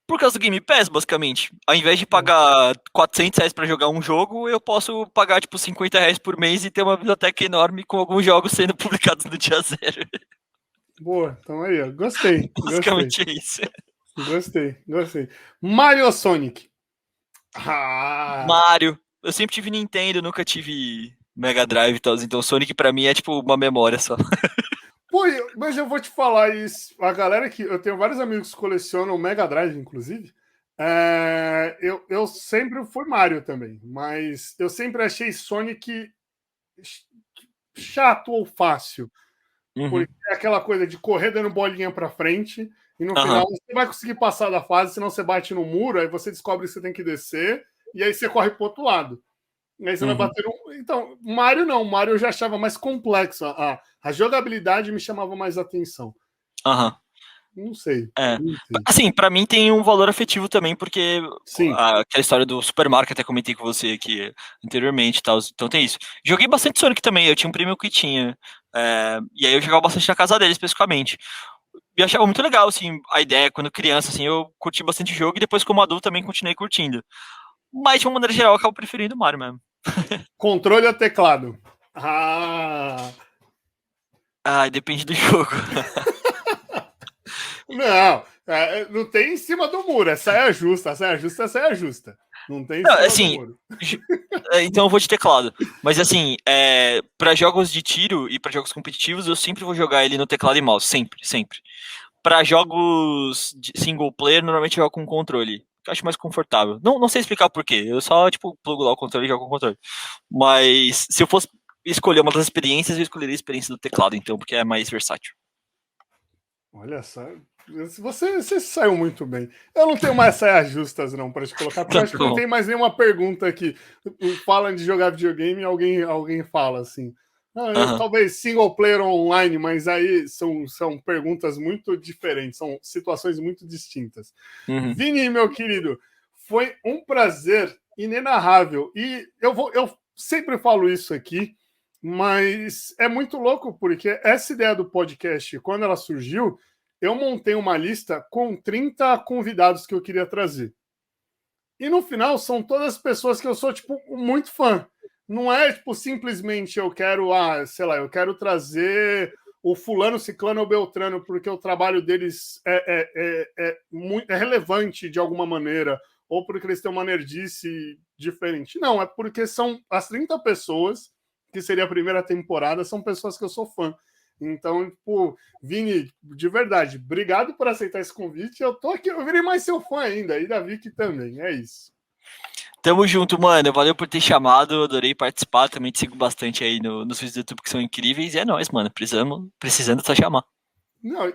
Por causa do Game Pass, basicamente. Ao invés de pagar R$ 400 pra jogar um jogo, eu posso pagar, tipo, R$ 50 por mês e ter uma biblioteca enorme com alguns jogos sendo publicados no dia zero. Boa, então aí, ó. Gostei. Basicamente é isso. Gostei. Mario ou Sonic? Ah! Mario. Eu sempre tive Nintendo, nunca tive Mega Drive e tal. Então Sonic pra mim é, tipo, uma memória só. Pô, mas eu vou te falar isso. A galera que. Eu tenho vários amigos que colecionam Mega Drive, inclusive. Eu sempre fui Mario também, mas eu sempre achei Sonic chato ou fácil. Uhum. Porque é aquela coisa de correr dando bolinha pra frente e no Aham. final você vai conseguir passar da fase, senão você bate no muro, aí você descobre que você tem que descer e aí você corre pro outro lado. E aí você vai Uhum. bater no... Então, Mario não. Mario eu já achava mais complexo. A jogabilidade me chamava mais atenção. Aham. Não sei. É. Não sei. Assim, pra mim tem um valor afetivo também, porque Sim. aquela história do supermarket, até comentei com você aqui anteriormente e tal, então tem isso. Joguei bastante Sonic também, eu tinha um primo que tinha, e aí eu jogava bastante na casa dele, especificamente. E eu achava muito legal, assim, a ideia, quando criança, assim, eu curti bastante o jogo, e depois como adulto também continuei curtindo. Mas, de uma maneira geral, eu acabo preferindo o Mario mesmo. Controle ou teclado? Ah... Ah, depende do jogo. Não, não tem em cima do muro, é saia justa, saia justa, saia justa. Não tem em Não, cima assim, do muro. então eu vou de teclado. Mas assim, para jogos de tiro e para jogos competitivos, eu sempre vou jogar ele no teclado e mouse. Sempre, sempre. Para jogos de single player, normalmente eu jogo com controle. Que eu acho mais confortável. Não sei explicar por quê. Eu só, tipo, plugo lá o controle e jogo com o controle. Mas se eu fosse escolher uma das experiências, eu escolheria a experiência do teclado, então, porque é mais versátil. Olha só, você saiu muito bem. Eu não tenho mais saias justas não para te colocar, porque eu acho que não tem mais nenhuma pergunta aqui. Falam de jogar videogame, alguém fala assim. Talvez single player ou online, mas aí são perguntas muito diferentes, são situações muito distintas. Uhum. Vini, meu querido, foi um prazer inenarrável. E eu sempre falo isso aqui, mas é muito louco, porque essa ideia do podcast, quando ela surgiu, eu montei uma lista com 30 convidados que eu queria trazer. E no final, são todas pessoas que eu sou, tipo, muito fã. Não é, tipo, simplesmente eu quero, sei lá, eu quero trazer o fulano, ciclano ou beltrano, porque o trabalho deles é relevante de alguma maneira, ou porque eles têm uma nerdice diferente. Não, é porque são as 30 pessoas, que seria a primeira temporada, são pessoas que eu sou fã. Então, tipo, Vini, de verdade, obrigado por aceitar esse convite. Eu tô aqui, eu virei mais seu fã ainda, e da Vicky também, é isso. Tamo junto, mano. Valeu por ter chamado, adorei participar. Também te sigo bastante aí nos vídeos do YouTube que são incríveis. E é nóis, mano. Precisando só chamar. Não,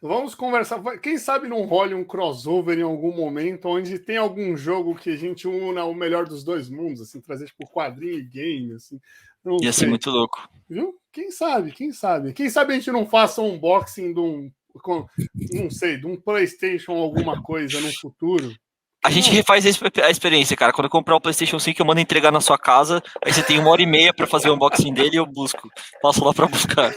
vamos conversar. Quem sabe não role um crossover em algum momento, onde tem algum jogo que a gente una o melhor dos dois mundos, assim, trazer tipo quadrinho e game, assim. Não Ia sei. ser muito louco. Viu? Quem sabe, quem sabe? Quem sabe a gente não faça um unboxing não sei, de um PlayStation alguma coisa no futuro. A gente refaz a experiência, cara. Quando eu comprar o PlayStation 5, eu mando entregar na sua casa. Aí você tem 1h30 pra fazer o unboxing dele e eu busco. Passo lá pra buscar.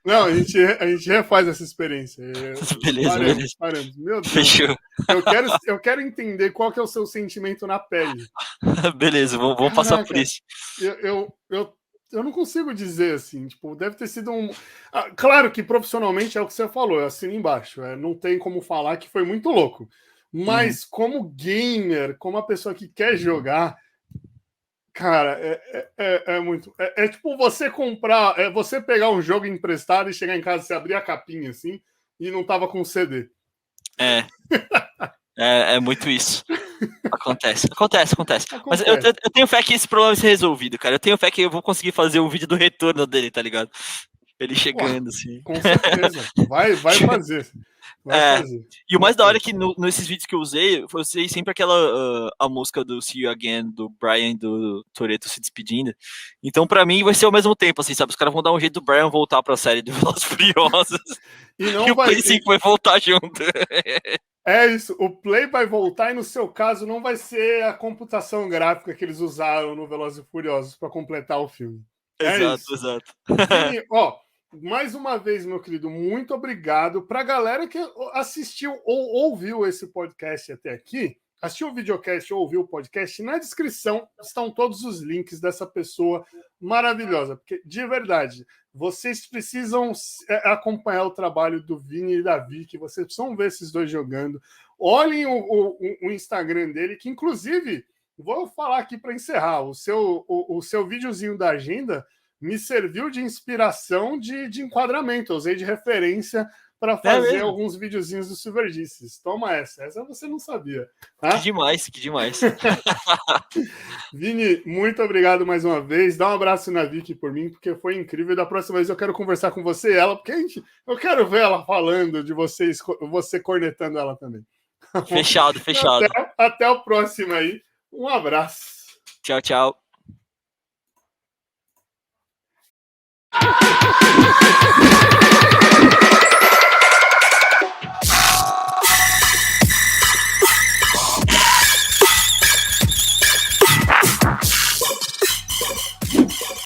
Não, a gente refaz essa experiência. Beleza. Paramos. Meu Deus. Fechou. Eu quero entender qual que é o seu sentimento na pele. Beleza, vamos passar por isso. Eu não consigo dizer assim, tipo, deve ter sido um. Claro que profissionalmente é o que você falou, eu assino embaixo. Não tem como falar que foi muito louco. Mas como gamer, como a pessoa que quer jogar, cara, é muito. É tipo você comprar, você pegar um jogo emprestado e chegar em casa e abrir a capinha assim e não tava com CD. É muito isso. Acontece. Mas eu tenho fé que esse problema vai ser resolvido, cara. Eu tenho fé que eu vou conseguir fazer um vídeo do retorno dele, tá ligado? Ele chegando, assim. Com certeza. Vai fazer. Fazer. E o mais da hora é que nesses vídeos que eu usei sempre aquela a música do See You Again, do Brian do Toretto se despedindo. Então, pra mim, vai ser ao mesmo tempo, assim, sabe? Os caras vão dar um jeito do Brian voltar pra série do Velozes Furiosos. E o Play 5 vai voltar junto. É isso, o Play vai voltar e no seu caso não vai ser a computação gráfica que eles usaram no Velozes e Furiosos para completar o filme. Exato. E, mais uma vez, meu querido, muito obrigado. Para a galera que assistiu ou ouviu esse podcast até aqui, assistiu o videocast ou ouviu o podcast, na descrição estão todos os links dessa pessoa maravilhosa. Porque, de verdade, vocês precisam acompanhar o trabalho do Vini e da Vicky, vocês precisam ver esses dois jogando. Olhem o Instagram dele, que inclusive, vou falar aqui para encerrar, o seu videozinho da agenda me serviu de inspiração de enquadramento. Eu usei de referência para fazer alguns videozinhos do Silverdices. Toma essa você não sabia. Tá? Que demais. Vini, muito obrigado mais uma vez. Dá um abraço na Vicky por mim, porque foi incrível. Da próxima vez eu quero conversar com você e ela, porque eu quero ver ela falando de você cornetando ela também. Fechado. Até o próximo aí. Um abraço. Tchau.